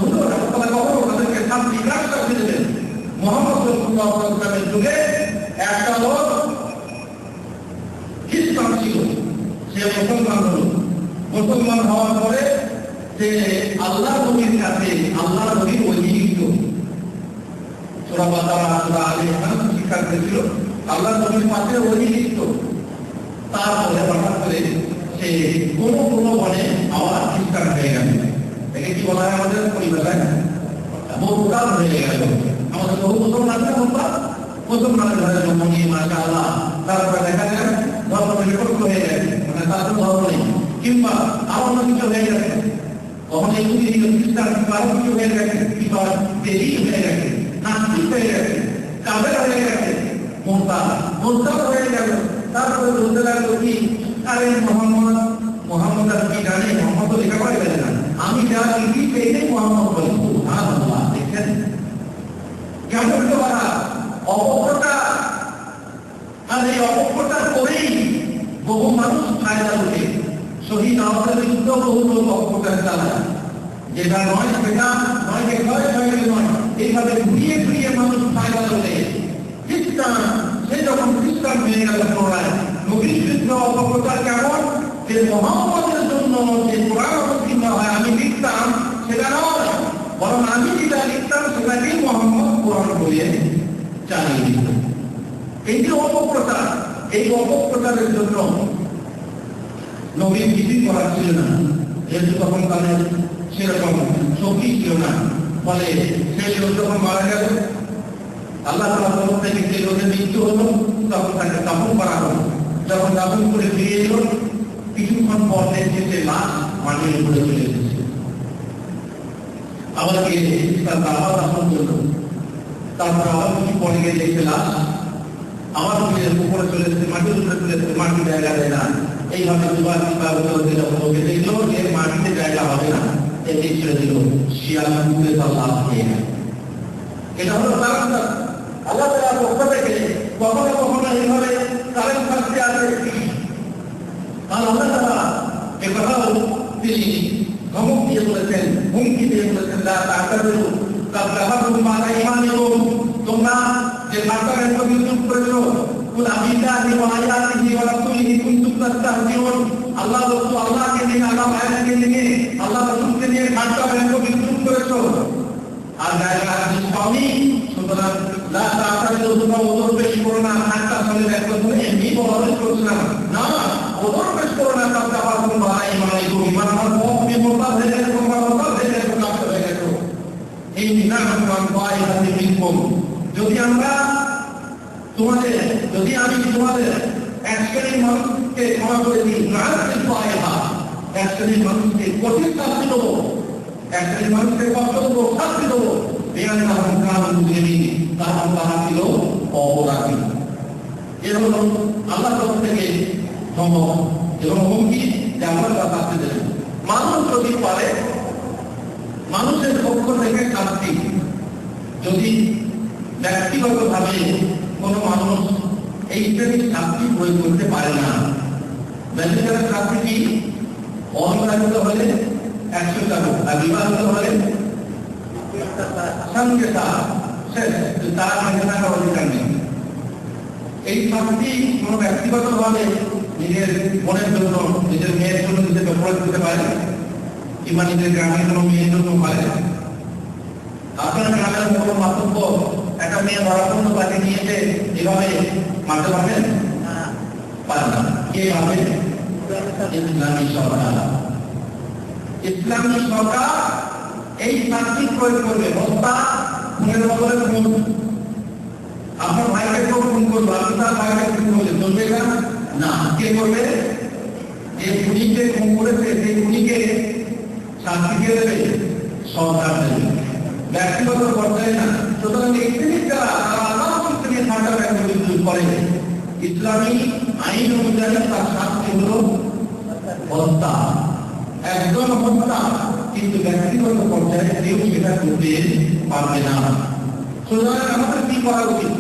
তারা কখনো তাদেরকে শান্তি কাজ করতে দেবেন। মুহাম্মদ সাল্লাল্লাহু আলাইহি ওয়াসাল্লামের যুগে একটা লোক খ্রিস্টান ছিল, সে মুসলমান হলো। মুসলমান হওয়ার পরে যে আল্লাহ নবীর কাছে আল্লাহ নবীর অধিষ্ঠিত সূরা বাকারা, সূরা আলে ইমরান শিক্ষা করেছিল, আল্লাহ নবীর পাশে অধিষ্ঠিত। তারপরে হঠাৎ করে সে কোনো বনে আবার খ্রিস্টান হয়ে গেল। একে কি বলা হয় আমাদের পরিভাষায়? মোরতাদ হয়ে গেল। আমাদের বহু মুসলমান আছে না, মুসলমানের ঘরে জন্ম নিয়ে মাশাআল্লাহ, তারপরে দেখা যায় ধর্ম নিরপেক্ষ হয়ে গেছে, মানে তার কোনো ধর্ম নেই, কিংবা আরো কিছু হয়ে গেছে। কখনো এগুলি খ্রিস্টান আরো কিছু হয়ে গেছে, কিংবা দেরি হয়ে গেছে, নাস্তিক হয়ে গেছে, কাফের হয়ে গেছে, মোরতাদ হয়ে গেল। তারপরে বলতে লাগলো কি, আরে মোহাম্মদ আর কি জানে, মোহাম্মদ তো লেখা পড়ে গেছে না, আমি যা লিখি সেইটাই মোহাম্মদ বলি। সুবহানাল্লাহ, দেখছেন কেমন করা অপপ্রচার। আর এই অপপ্রচার করেই বহু মানুষ ফায়দা উঠে। শহীদ আমাদের বিরুদ্ধ বহু লোক অপপ্রচার চালায়, যেটা নয় সেটা নয়, নয়, এইভাবে ঘুরিয়ে ঘুরিয়ে মানুষ ফায়দা তোলে। খ্রিস্টান সে যখন খ্রিস্টান হয়ে গেল পুনরায়, নবীর বিরুদ্ধ অপপ্রচার কেমন যে মুহাম্মদের জন্য যে কোরআন অবতীর্ণ হয় আমি লিখতাম সেটা নয়, বরং আমি যেটা লিখতাম সেটাকেই মুহাম্মদ কোরআন বলে চালিয়ে দিত। এই যে অপপ্রচার, এই অপপ্রচারের জন্য নবীর কিছুই করার ছিল না, যেহেতু তখন তাদের সেরকম শক্তি ছিল না। ফলে সেই লোক যখন মারা গেল, আল্লাহ তাআলার তরফ থেকে সেই লোকের মৃত্যু হলো, তখন তাকে দাফন করা হলো। যখন দাফন করে ফিরে এলো, কিছুক্ষণ পর দেখছে সে লাশ মাটির উপরে চলে এসেছে। আবার গিয়ে তার বাবা দাফন করলো, তারপর আবার কিছু পরে গিয়ে দেখছে লাশ আবার উপরে চলে এসেছে, মাটির উপরে চলে এসেছে, মাটি জায়গা দেয় না। এইভাবে দুবার তিনবার ওকে দেখলো যে মাটিতে জায়গা হবে না, এটি ছেড়ে দিল, শিয়াল কুকুরে তার লাশ খেয়ে গেল। এটা হলো কারণ আল্লাহ তাআলার পক্ষ থেকে কখনো কখনো এইভাবে কারণ শাস্তি আছে। আর আল্লাহ তাআলা এ কথাও তিনি ধমক দিয়ে বলেছেন, হুমকি দিয়ে বলেছেন, লা তা'তাযিরু কাদ কাফারতুম বা'দা ঈমানিকুম, তোমরা যে বার্তার বিরুদ্ধে করেছো, কুল আবিল্লাহি ওয়া আয়াতিহি ওয়া রাসূলিহি কুনতুম তাস্তাহজিউন, আল্লাহ রাসূল আল্লাহকে নিয়ে, আল্লাহ আয়াতকে নিয়ে, আল্লাহ রাসূলকে নিয়ে বার্তার বিরুদ্ধে করেছো। আর জায়গা ইসলামী, সুতরাং লা তা'তাযিরু, তোমরা ওজোর পেশ করো না, হাত্তা সালে একদম এমনি বলাবলি করছিলাম না, ওজোর পেশ করো না, কাদ কাফারতুম বা'দা ঈমানিকুম, ঈমান আমার মুমিন মোরতাদ হয়ে গেছে, তোমরা মোরতাদ হয়ে গেছো, কাফের হয়ে গেছো। এই নিনাকুম তাইফাতি মিনকুম, যদি আমি তোমাদের এক শ্রেণীর মানুষকে ক্ষমা করে দিই, এক শ্রেণীর মানুষকে কঠিন শাস্তি দেবো, এক শ্রেণীর মানুষকে কষ্ট দেবো, শাস্তি দেবো, এখানে তখন কারণ বুঝে নিই, কারণ তারা ছিল অপরাধী। এ হলো আল্লাহ তরফ থেকে ধমক এবং হুমকি যে আমরা তা শাস্তি দেবেন। মানুষ যদি পারে মানুষের পক্ষ থেকে শাস্তি, যদি ব্যক্তিগতভাবে কোনো মানুষ এই শ্রেণীর শাস্তি প্রয়োগ করতে পারে না, ব্যক্তিগত শাস্তি কি? অবিবাহিত হলে 100 টাকা, আর বিবাহিত হলে সঙ্গে তার সঙ্গে থাকার অধিকার নেই। এই শাস্তি কোনো ব্যক্তিগতভাবে নিজের বোনের জন্য, নিজের মেয়ের জন্য নিজেকে প্রয়োগ করতে পারে, কিংবা নিজের গ্রামের কোনো মেয়ের জন্য পারে। আপনার গ্রামের কোনো মাতব্য একটা মেয়ে ধরা পড়লো, তাকে নিয়েছে এভাবে মারতে পারবেন? পারে না। কে হবে? ইসলামী সরকার। ইসলামী সরকার এই শাস্তি প্রয়োগ করবে। হত্যা, খুনের বদলে খুন। আপনার ভাইকে কেউ খুন করলো, আপনি তার ভাইকে খুন করলে চলবে না? না। কে করবে? যে খুনিকে খুন করেছে সেই খুনিকে শাস্তি দিয়ে দেবে সরকার দেবে, ব্যক্তিগত পর্যায়ে না। সুতরাং এই শ্রেণীর যারা আল্লাহ শ্রেণীর সরকার ব্যক্তি করে, ইসলামী আইন অনুযায়ী তার শাস্তি হলো হত্যা, একজন হত্যা। কিন্তু ব্যক্তিগত পর্যায়ে কেউ সেটা করতে পারবে না। সুতরাং আমাদের কি করা উচিত?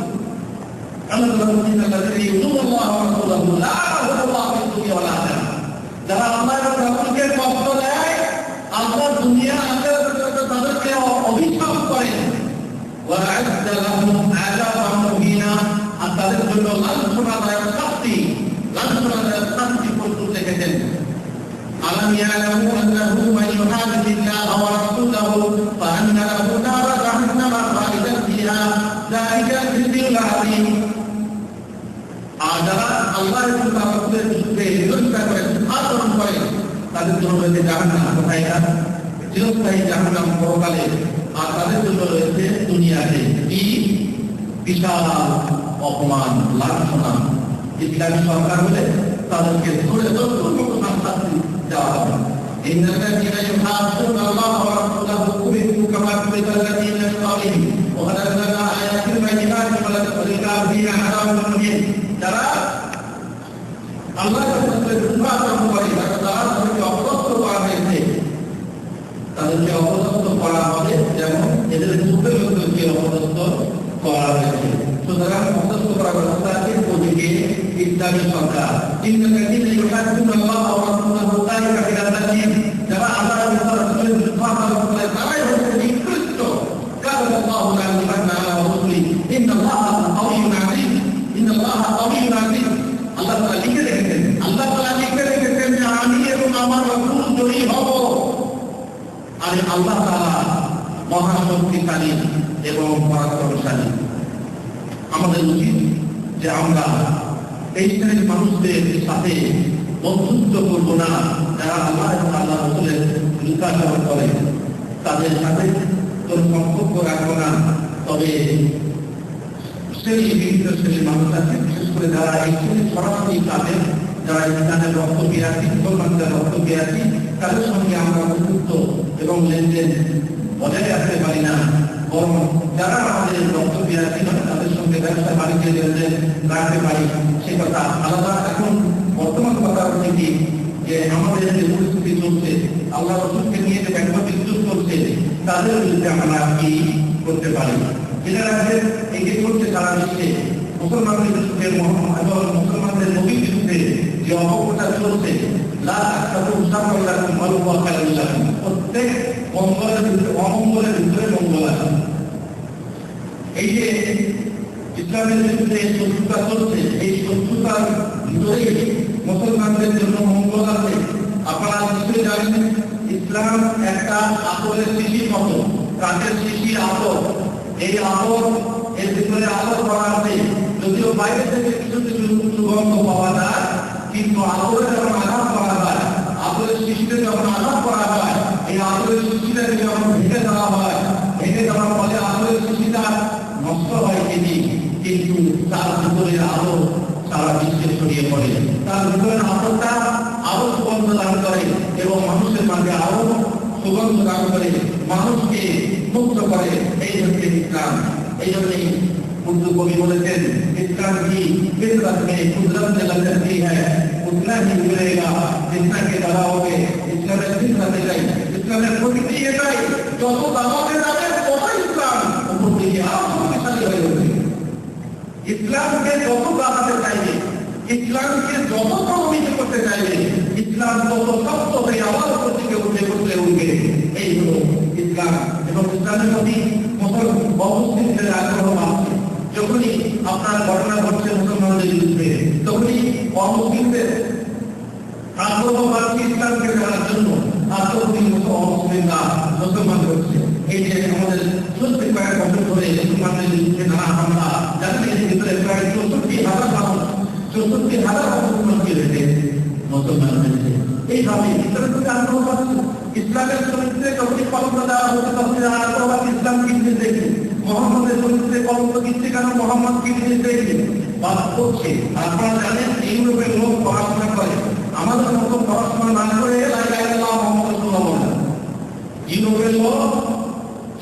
যারা আমাদের কষ্ট দেয়, আল্লাহ দুনিয়া তাদেরকে অভিশাপ করে, আর তাদের জন্য লাঞ্ছনাদায়ক শাস্তি প্রস্তুত রেখেছেন। ألم يعلموا أنه من يحادث الله ورسوله فأن له نار جهنم خالدا فيها ذلك الخزي العظيم। যারা আল্লাহ এবং তার রাসূলের বিরুদ্ধে বিরোধিতা করে, আচরণ করে, তাদের জন্য রয়েছে জাহান্নাম। কোথায়? চিরস্থায়ী জাহান্নাম পরকালে। আর তাদের জন্য রয়েছে দুনিয়াতে কি বিশাল অপমান, লাঞ্ছনা। ইসলামী সরকার হলে তাদেরকে ধরে শাস্তি দেওয়া হবে। إن الذين يحادون الله ورسوله كبتوا كما كبت الذين من قبلهم وقد أنزلنا آيات بينات وللكافرين عذاب مهين। যারা আল্লাহর রাসূলের বিরুদ্ধে করে, তাদেরকে অপদস্থ করা হয়েছে, তাদেরকে অপদস্থ করা হবে যেমন এদের পূর্বের লোকদেরকে অপদস্থ করা হয়েছে। সুতরাং অপদস্থ করার ব্যবস্থা আছে ওদিকে ইসলামী সরকার। যারা আল্লাহ এবং রাসূলের বিরুদ্ধে করে, তারাই হচ্ছে নিকৃষ্ট। আল্লাহ তাআলা লিখে রেখেছেন, যে আমি এবং আমার রাসূল জয়ী হব। আর আল্লাহ তাআলা মহাশক্তিশালী এবং পরাক্রমশালী। আমাদের উচিত যে আমরা এই শ্রেণীর মানুষদের সাথে বন্ধুত্ব করব না, যারা আল্লাহ এবং আল্লাহ রাসূলের বিরুদ্ধাচরণ করে, তাদের সাথে কোনো সম্পর্ক রাখবো না। তবে বিভিন্ন শ্রেণীর মানুষ আছে, বিশেষ করে যারা এই শ্রেণীর সরাসরি তাদের, যারা ইসলামের রক্ত পেয়াছি, মুসলমানদের রক্ত পেয়াছি, তাদের সঙ্গে আমরা বন্ধুত্ব এবং লেনদেন বজায় রাখতে পারি না। বরং যারা আমাদের রক্ত পেয়াছি নয়, তাদের সঙ্গে ব্যবসা বাণিজ্য লেনদেন রাখতে পারি, সে কথা আলাদা। এখন বর্তমান কথা হচ্ছে কি, যে আমাদের যে পরিস্থিতি চলছে, আল্লাহ রাসূলকে নিয়ে যে ব্যাপক বিদ্রোহ চলছে, তাদের বিরুদ্ধে আমরা কি করতে পারি? যেটা আছে এই যে করছে সারা বিশ্বে মুসলমানদের বিরুদ্ধে এবং মুসলমানদের নবীর বিরুদ্ধে যে অপপ্রচার চলছে, প্রত্যেক মঙ্গলের ভিতরে অমঙ্গলের ভিতরে মঙ্গল আছে। এই যে ইসলামের বিরুদ্ধে শত্রুতা চলছে, এই শত্রুতার ভিতরে মুসলমানদের জন্য মঙ্গল আছে। আপনারা নিশ্চয়ই জানেন, ইসলাম একটা আতরের শিশির মতো, কাঠের শিশির আতর। এই আতর, এর ভিতরে আতর করা আছে। যদিও বাইরে থেকে কিছু কিছু সুগন্ধ পাওয়া যায়, কিন্তু আতরে যখন আঘাত করা যায়, আতরের শিশিরে যখন আঘাত করা যায়, এই আতরের শিশিটাকে যখন ভেঙে দেওয়া হয়, ভেঙে দেওয়ার ফলে আতরের শিশিটা নষ্ট হয় ঠিকই, কিন্তু তার ভিতরে আলো সারা বিশ্বে ছড়িয়ে পড়ে। তার ভিতরে আতরটা আরো সুগন্ধ দান করে এবং মানুষের মাঝে আরো সুগন্ধ দান করে, মানুষকে মুক্ত করে। এই হচ্ছে ইসলাম। এই জন্যই उर्दू कवि बोलते हैं इस्लाम की फितरत में कुदरत ने लगा दी है, उतना ही मिलेगा जितना के बढ़ाओगे। इस्लाम में फितरत है, इस्लाम में प्रकृति है, जो तो दामोगे जाते तो इस्लाम प्रकृति की आप शक्तिशाली हो जाएगी। इस्लाम के जो तो बढ़ाते चाहिए, इस्लाम के जो तो प्रभावित करते चाहिए, इस्लाम को तो सब तो आवाज करते के उठे उठे होंगे। यही हलो इस्लाम। এবং ইসলামের প্রতি মুসলিমদের আগ্রহ বাড়ছে। যখনই আপনার ঘটনা ঘটছে মুসলমানদের বিরুদ্ধে, তখনই অমুসলিমদের আগ্রহ বাড়ছে ইসলামকে করার জন্য। আর তখনই অমুসলিমরা মুসলমান করছে। এই যে আমাদের সত্যি কয়েক বছর ধরে মুসলমানদের বিরুদ্ধে নানা হামলা, যাতে এর ভিতরে প্রায় 64,000 মুসলমান হয়েছে, মুসলমান হয়েছে। এইভাবে ইসলামের প্রতি আগ্রহ বাড়ছে। ইসলামের চরিত্রে যখনই কলঙ্ক দেওয়া হচ্ছে তখনই আগ্রহ ইসলাম কিনতে দেখি, মোহাম্মদের চরিত্রে কলঙ্ক দিচ্ছে কেন, মোহাম্মদ কিনতে দেখি বাদ করছে। আপনারা জানেন ইউরোপের লোক পড়াশোনা করে, আমাদের মতো পড়াশোনা না করে ইউরোপের লোক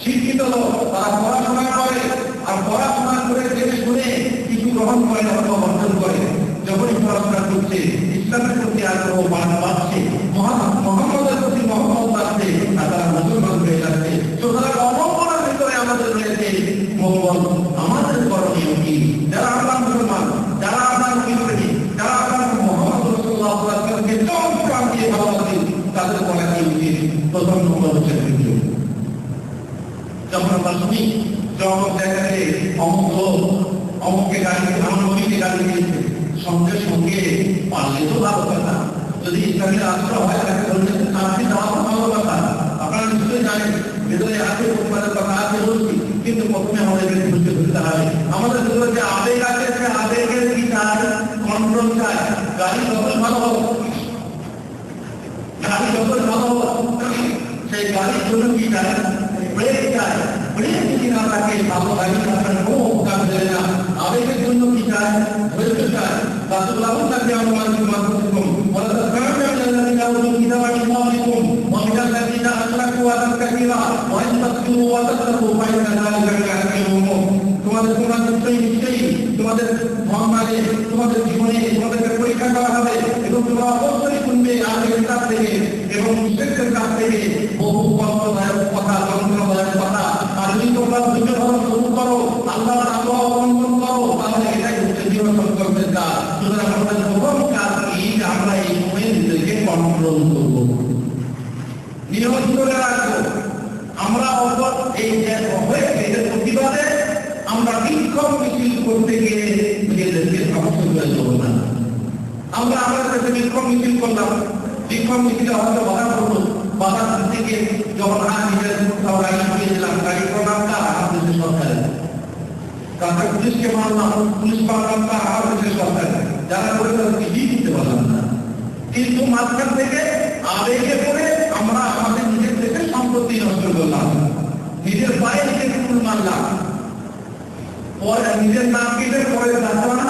শিক্ষিত লোক, তারা পড়াশোনা করে, আর পড়াশোনা করে জেনে শুনে কিছু গ্রহণ করে অথবা অর্জন করে। যখনই পড়াশোনা করছে ইসলামের প্রতি আগ্রহ বাড়ছে, মোহাম্মদের প্রতি মহব্বত বাড়ছে, আর তারা মুসলমান হয়ে যাচ্ছে। সুতরাং অবকরণের ভিতরে আমাদের রয়েছে মহব্বত। আমাদের করণীয় কি? যারা আমরা মুসলমান, যারা আপনার বিরোধী, যারা আপনার মোহাম্মদ রাসূলুল্লাহ সাল্লাল্লাহু আলাইহি ওয়াসাল্লামকে চমৎকার দিয়ে ভালোবাসি, তাদের করা কি উচিত? প্রথম নম্বর হচ্ছে ভিডিও। যখন আমরা শুনি অমুক জায়গায় অমুককে গাড়ি, আমার নবীকে গাড়ি দিয়েছে, সঙ্গে সঙ্গে পারলে তো ভালো কথা। যদি ইসলামী রাষ্ট্র হয় তাকে বলতে শান্তি দেওয়া ভালো কথা। আপনারা নিশ্চয়ই জানেন ভেতরে আছে পরিবারের কথা আছে বলছি, কিন্তু প্রথমে আমাদেরকে বুঝতে ধরতে হবে আমাদের ভিতরে যে আবেগ আছে, সে আবেগের কি চাই? কন্ট্রোল চাই। গাড়ি যতই ভালো হোক, গাড়ি যতই ভালো হোক, সেই গাড়ির জন্য কি চাই? ব্রেক চাই। ব্রেক যদি না থাকে ভালো গাড়ি আপনার কোনো কাজ দেবে না। আবেগের জন্য কি চাই? ধৈর্য চাই। রাসূলুল্লাহ তাকে আমাদের মাধ্যমে বলা কারণে আল্লাহ তাআলা কিতাবানি মালিকুম ওয়া মিনাল্লাযিনা আশরাকু আযান কাসীরা ওয়া ইন তাসবিরু ওয়া তাত্তাকু ফাইন্না যালিকা মিনাল তোমাদের নিশ্চয়ই তোমাদের মহামারী, তোমাদের জীবনে তোমাদেরকে পরীক্ষা করা হবে এবং তোমরা অবশ্যই শুনবে আল্লাহর কিতাব থেকে এবং মুশরিকদের কাছ থেকে বহু কষ্টদায়ক কথা, যন্ত্রণাদায়ক কথা। আর যদি তোমরা ধৈর্য ধারণ শুরু করো, আল্লাহর আল্লাহ অবলম্বন করো, তাহলে এটাই হচ্ছে জীবন সংকল্পের কাজ। সুতরাং আমাদের প্রথম কাজ কি? আমরা এই সময়ে নিজেকে কন্ট্রোল করব, নিয়ন্ত্রণ করে রাখবো। আমরা অপর এই যে হয়েছে এদের প্রতিবাদে আমরা বিক্ষোভ মিছিল করতে গিয়ে নিজেদেরকে সমস্যা করে দেবো না। আমরা আমাদের কাছে বিক্ষোভ মিছিল করলাম, বিক্ষোভ মিছিলে হয়তো বাধা থেকে যখন নিজের কোথাও গাড়ি ঢুকিয়ে দিলাম, গাড়ি প্রোগ্রামটা আমার দেশের সরকারের, তারপরে পুলিশকে মারলাম, পুলিশ প্রোগ্রামটা আমার দেশের সরকারের, যারা করে তাদেরকে দিতে পারলাম না। কিন্তু মাঝখান থেকে আবেগে পড়ে আমরা আমাদের নিজের দেশের সম্পত্তি নষ্ট করলাম, নিজের পায়ে নিজে ফুল মারলাম, পরে নিজের নাম কেটে পরে যাত্রা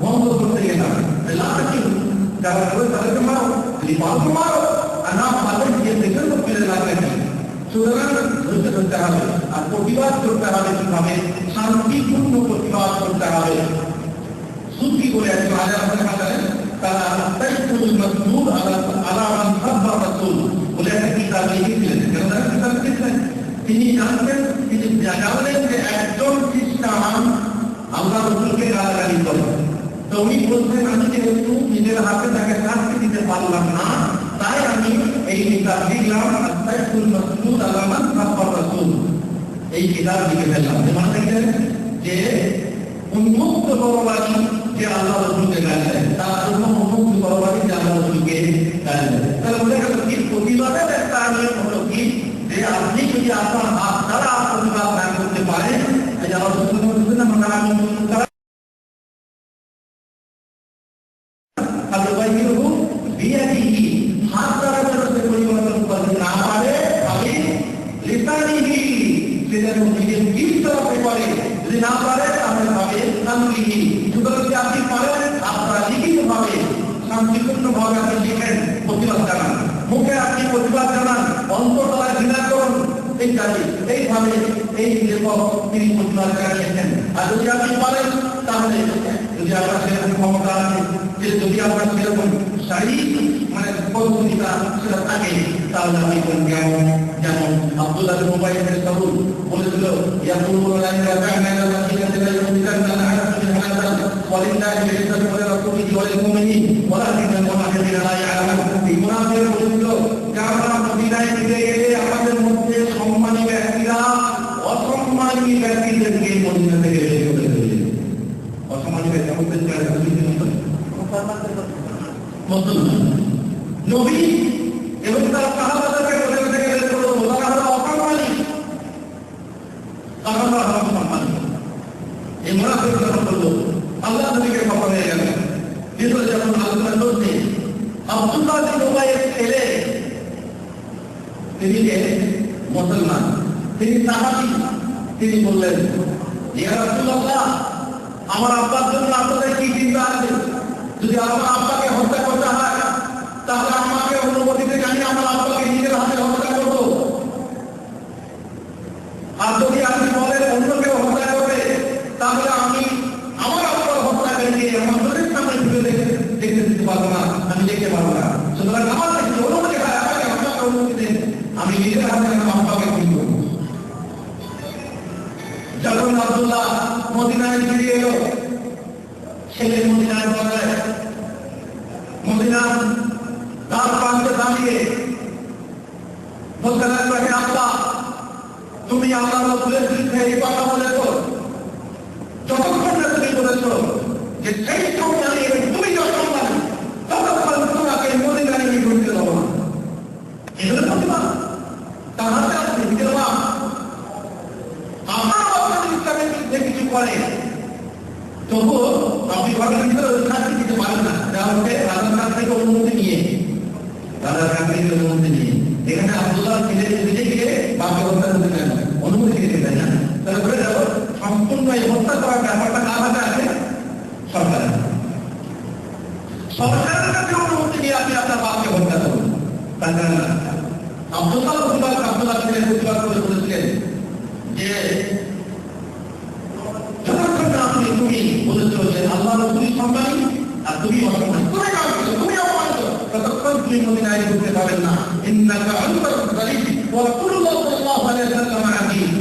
বন্ধ করতে গেলাম। যারা করে তাদেরকে মারো, লিপালকে মারো, আর না পালে নিজের দেশের তো ফিরে লাগবে না। সুতরাং ধৈর্য ধরতে হবে আর প্রতিবাদ করতে হবে। কিভাবে? শান্তিপূর্ণ প্রতিবাদ করতে হবে। সুফি বলে একজন আলেম আছেন, তারা তাইফুল মাসদুদ আলা মান সাব্বা রাসূল বলে একটা কিতাব লিখেছিলেন। কিতাব লিখেছিলেন, তিনি জানতেন, তিনি জানলেন যে একজন খ্রিস্টান আল্লাহ রাসূলকে গালাগালি করে। তো উনি বলছেন, আমি যেহেতু নিজের হাতে তাকে শাস্তি দিতে পারলাম না, তাই আমি এই কিতাব লিখলাম, তাইফুল মাসদুদ আলা মান সাব্বা রাসূল। এই কিতাব লিখে ফেললাম। মানে যে উন্মুক্ত বড়বাড়ি যে আল্লাহ রসুলকে গাইলেন, তার জন্য উন্মুক্ত বড়বাড়ি যে আল্লাহ রসুলকে গাইলেন। তাহলে বোঝা গেল কি প্রতিবাদের একটা নিয়ম হলো কি, যে আপনি যদি আপনার হাত দ্বারা প্রতিবাদ না করতে পারেন, আল্লাহ রসুল বলছেন না, মানে আমি হাত দ্বারা পরিবর্তন করতে না পারে, আমি লিসানিহি সেটা নিজের দিল তরফে করে, যদি না পারে তাহলে ভাবে শান্তিহী। সুতরাং যদি আপনি পারেন আপনারা লিখিত ভাবে শান্তিপূর্ণ ভাবে আপনি লিখেন, প্রতিবাদ জানান। মুখে আপনি প্রতিবাদ জানান, অন্তরতলায় ঘৃণা করুন, ইত্যাদি। এইভাবে এই লেখক তিনি প্রতিবাদ জানিয়েছেন। আর যদি আপনি পারেন তাহলে, যদি আপনার সেরকম ক্ষমতা আছে, যে যদি আপনার সেরকম শারীরিক পদ্ধতিটা সেটা থাকে, তাহলে আপনি কেমন, যেমন আব্দুল্লাহ বিন উবাই ইবনে সালুল বলেছিল, ইয়াকুলুনা লা ইলাহা ইল্লাল্লাহ ওয়ালিল্লাহি লিসানু ওয়া রাসূলিহি ওয়াল মুমিনিন ওয়ালাকিন্না মুনাফিকিনা লা ইয়ালামুন। এই মুনাফিকরা বলেছিল যে আমরা মদিনায় ফিরে গেলে আমাদের মধ্যে সম্মানী ব্যক্তিরা অসম্মানী ব্যক্তিদেরকে মদিনা থেকে বের করে দেবে। অসম্মানী ব্যক্তি মুসলমান নবী এবং তার সাহাবাদেরকে মদিনা থেকে বের করে দেবো, তারা হলো অসম্মানী, তারা হলো অসম্মানী। এই মুনাফিকরা বলল আল্লাহ নবীকে খবর হয়ে গেল। ভিতরে যখন আলোচনা চলছে, আব্দুল্লাহ বিন উবাইয়ের ছেলে, তিনি মুসলমান, তিনি সাহাবী, তিনি বললেন, ইয়া রাসূলুল্লাহ, আমার আব্বার জন্য আপনাদের কি চিন্তা আছে? যদি আমার আব্বাকে হত্যা করতে হয়, তাহলে আমাকে অনুমতি থেকে আমি আমার আব্বাকে নিজের হাতে হত্যা করব। আর যদি আপনি বলেন অন্য কেউ হত্যা করবে, তাহলে আমি আমার আব্বার হত্যাকারীকে আমার চোখের সামনে ঘুরে দেখতে দিতে পারবো না, আমি দেখতে পারবো না। সুতরাং আমার কাছে অনুমতি হয়, আমাকে হত্যাকে অনুমতি দেন, আমি নিজের হাতে আমার আব্বাকে খুন করবো। যখন আব্দুল্লাহ মদিনায় ফিরে এলো, ছেলে মদিনায় বলে, মদিনা তার প্রান্তে দাঁড়িয়ে বলতে লাগলো, হে আব্বা, তুমি আল্লাহ রাসূলের বিরুদ্ধে এই কথা বলেছ, যতক্ষণ না তুমি বলেছ যে সেই সম্মানী এবং তুমি অসম্মানী, ততক্ষণ তোমাকে মদিনায় আমি ঘুরতে দেবো না। এগুলো প্রতিবাদ তার হাতে আছে, আমার আপনার ইসলামের বিরুদ্ধে কিছু করে, তবুও আপনি ঘরের ভিতরে শাস্তি দিতে পারেন না। তাহলে রাজার কাছ থেকে অনুমতি নিয়ে, রাজার কাছ থেকে অনুমতি নিয়ে, এখানে আব্দুল্লাহ ছেলে ফিরে গিয়ে বাপকে হত্যা করতে চান, অনুমতি দিতে চাই না। তাহলে বলে যাবো সম্পূর্ণ এই হত্যা করার ব্যাপারটা কার হাতে আছে? সরকারের। সরকারের কাছে অনুমতি নিয়ে আপনি আপনার বাপকে হত্যা করুন। তাছাড়া আব্দুল্লাহ ছেলে প্রতিবাদ করে বলেছিলেন যে যতক্ষণ না আপনি তুমি বলেছ যে আল্লাহ রাসূল সম্মানী আর তুমি অসম্মানী, তুমি অপমানিত, ততক্ষণ তুমি মদিনায় ঢুকতে পারবেন না। ইন্নাকা আনতাল যালিম ওয়া রাসূলুল্লাহ সাল্লাল্লাহু আলাইহি ওয়াসাল্লাম আযীম।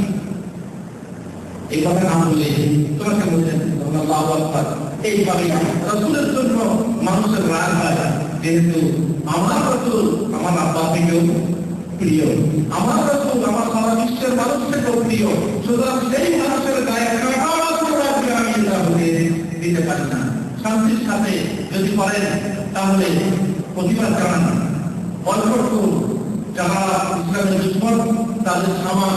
এই কথা না বলে তোমাকে বলছেন আল্লাহু আকবার। এইভাবে রাসূলের জন্য মানুষের রাগ হয়, যেহেতু আমার রাসূল আমার আব্বা থেকেও প্রিয়, আমার রাসূল আমার সারা বিশ্বের মানুষ থেকেও প্রিয়, সুতরাং সেই মানুষের গায়ে দিতে পারি না। শান্তির সাথে যদি পারেন তাহলে প্রতিবাদ জানান, বয়কট করুন। যারা ইসলামের দুশ্মন, তাদের সামান,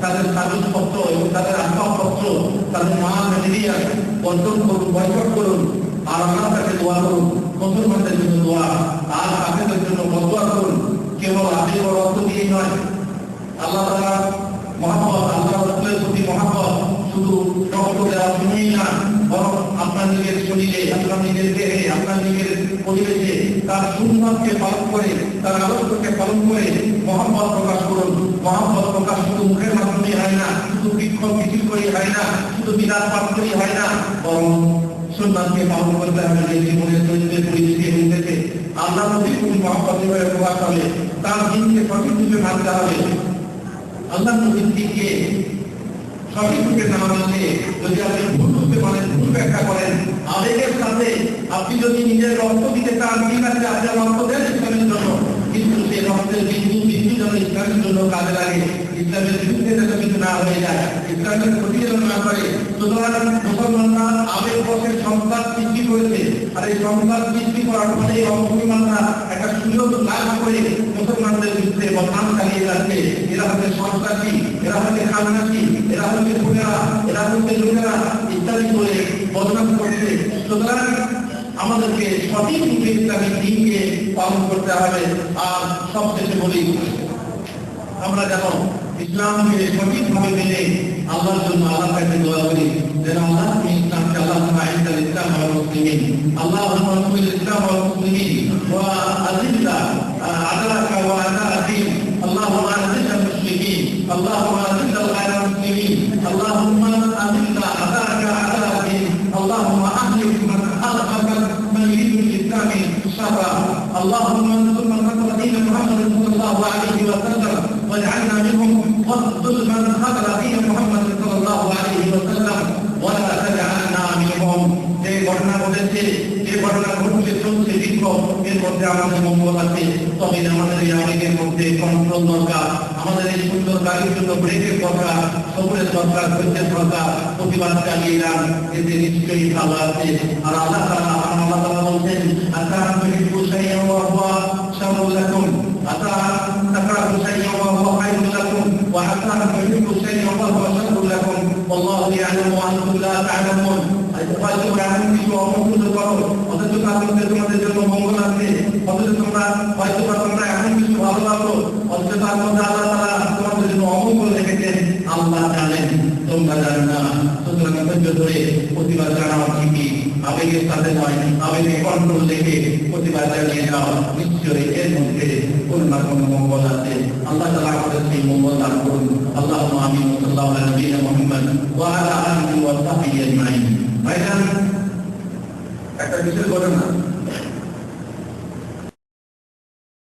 তাদের কাগজপত্র এবং তাদের আসবাবপত্র, তাদের মাল মেটেরিয়াল বন্টন করুন, বয়কট করুন। আর আল্লাহর কাছে দোয়া করুন, মুসলমানদের জন্য দোয়া, আর কাফেরদের জন্য বদদোয়া করুন। কেবল আবেগ ও রক্ত দিয়েই নয়, আল্লাহ তাআলা মহব্বত, আল্লাহ রাসূলের প্রতি মহব্বত শুধু রক্ত দেওয়ার জন্যই না, বরং আপনার নিজের শরীরে, আপনার নিজের দেহে, আপনার নিজের পরিবেশে তার সুন্নাতকে পালন করে, তার আদর্শকে পালন করে মহব্বত প্রকাশ করুন। মহব্বত প্রকাশ শুধু মুখের মাধ্যমে হয় না, শুধু বিক্ষোভ মিছিল করে হয় না, শুধু বিরাট পাঠ করে হয় না, বরং সুন্নাতকে পালন করতে হবে। যে জীবনের চরিত্রের পরিস্থিতি হইতেছে আল্লাহ নবীর প্রতি মহব্বত প্রকাশ হবে, তার দিনকে সঠিকভাবে মানতে হবে। আল্লাহ নবীর দিনকে সঠিকভাবে না মানলে, যদি আপনি ভুল বুঝতে পারেন, ভুল ব্যাখ্যা করেন, আবেগের সাথে আপনি যদি নিজের রক্ত দিতে চান, ঠিক আছে, আপনার রক্ত দেন ইসলামের জন্য, কিন্তু সেই রক্তের বিন্দু যেন ইসলামের জন্য কাজে লাগে, ইসলামের বিরুদ্ধে যেন কিছু না হয়ে যায়, ইসলামের ক্ষতি যেন না করে। সুতরাং মুসলমানরা আবেগ বসে সংবাদ সৃষ্টি করেছে, আর এই সংবাদ সৃষ্টি করার ফলে মুসলমানরা একটা সুযোগ লাভ করে মুসলমানদের বিরুদ্ধে বদনাম চালিয়ে যাচ্ছে। এরা হচ্ছে সন্ত্রাসী, এরা হচ্ছে খাননাসী, এরা হচ্ছে খুনেরা, এরা হচ্ছে লোকেরা ইত্যাদি করে বদনাম করছে। সুতরাং আমাদেরকে সঠিক রূপে ইসলামের দিনকে পালন করতে হবে। আর সবশেষে বলি, আমরা যেন ইসলামকে সঠিকভাবে মেনে আল্লাহর জন্য আল্লাহর কাছে দোয়া করি, যেন আল্লাহ ইসলামকে আল্লাহুম্মা আইজ্জাল ইসলাম ওয়াল মুসলিমিন, আল্লাহুম্মা আনসুর ইসলাম ওয়াল মুসলিমিন ওয়া আযিল্লা أعداءك وأعداء الدين. اللهم أعز المشركين، اللهم أعز غير المسلمين، اللهم أذل أعداءك أعداء الدين، اللهم أهلك من يريد الإسلام شرا، اللهم انصر من نصر دين محمد صلى الله عليه وسلم واجعلنا منهم، واخذل من خذل دين محمد صلى الله عليه وسلم ولا تجعلنا منهم. যে ঘটনা ঘটেছে, যে ঘটনা ঘটছে চলছে বিক্ষোভ, এর মধ্যে আমাদের মঙ্গল আছে, তবে আমাদের এই আবেগের মধ্যে কন্ট্রোল দরকার, আমাদের এই সুন্দর গাড়ির জন্য ব্রেকের দরকার, সবরের দরকার, ধৈর্যের দরকার। প্রতিবাদ চালিয়ে যান, এতে নিশ্চয়ই ভালো আছে। আর আল্লাহ তাআলা বলছেন আতাআ বিল শাইইন ওয়া হুয়া শাররুল লাকুম, আতাআ তাকরাহু শাইইন ওয়া হুয়া খায়রুল লাকুম, ওয়া আতাআ তুহিব্বু শাইইন ওয়া হুয়া শাররুল লাকুম, ওয়াল্লাহু ইয়া'লামু ওয়া আনতুম লা তা'লামুন। হয়তো এমন কিছু অমঙ্গল করো, অথচ তার মধ্যে তোমাদের জন্য মঙ্গল আছে, অথচ তোমরা হয়তো তোমরা এমন কিছু ভালোবাসো, অথচ তার মধ্যে আল্লাহ তাআলা তোমাদের জন্য অমঙ্গল রেখেছেন। আল্লাহ জানেন, তোমরা জানো না। সুতরাং ধৈর্য ধরে প্রতিবাদ জানাও ঠিকই, আবেগের সাথে নয়, আবেগে কন্ট্রোল রেখে প্রতিবাদ চালিয়ে যাও। নিশ্চয়ই এর মধ্যে কোন না কোন মঙ্গল আছে। আল্লাহ তাআলা আমাদের সেই মঙ্গল দান করুন। আল্লাহুম্মা আমিন। সাল্লাল্লাহু আলা নবিয়িনা মুহাম্মদ ওয়া আলা আলিহি ওয়া সাহবিহি আজমাইন। ভাইজান, একটা বিশেষ ঘটনা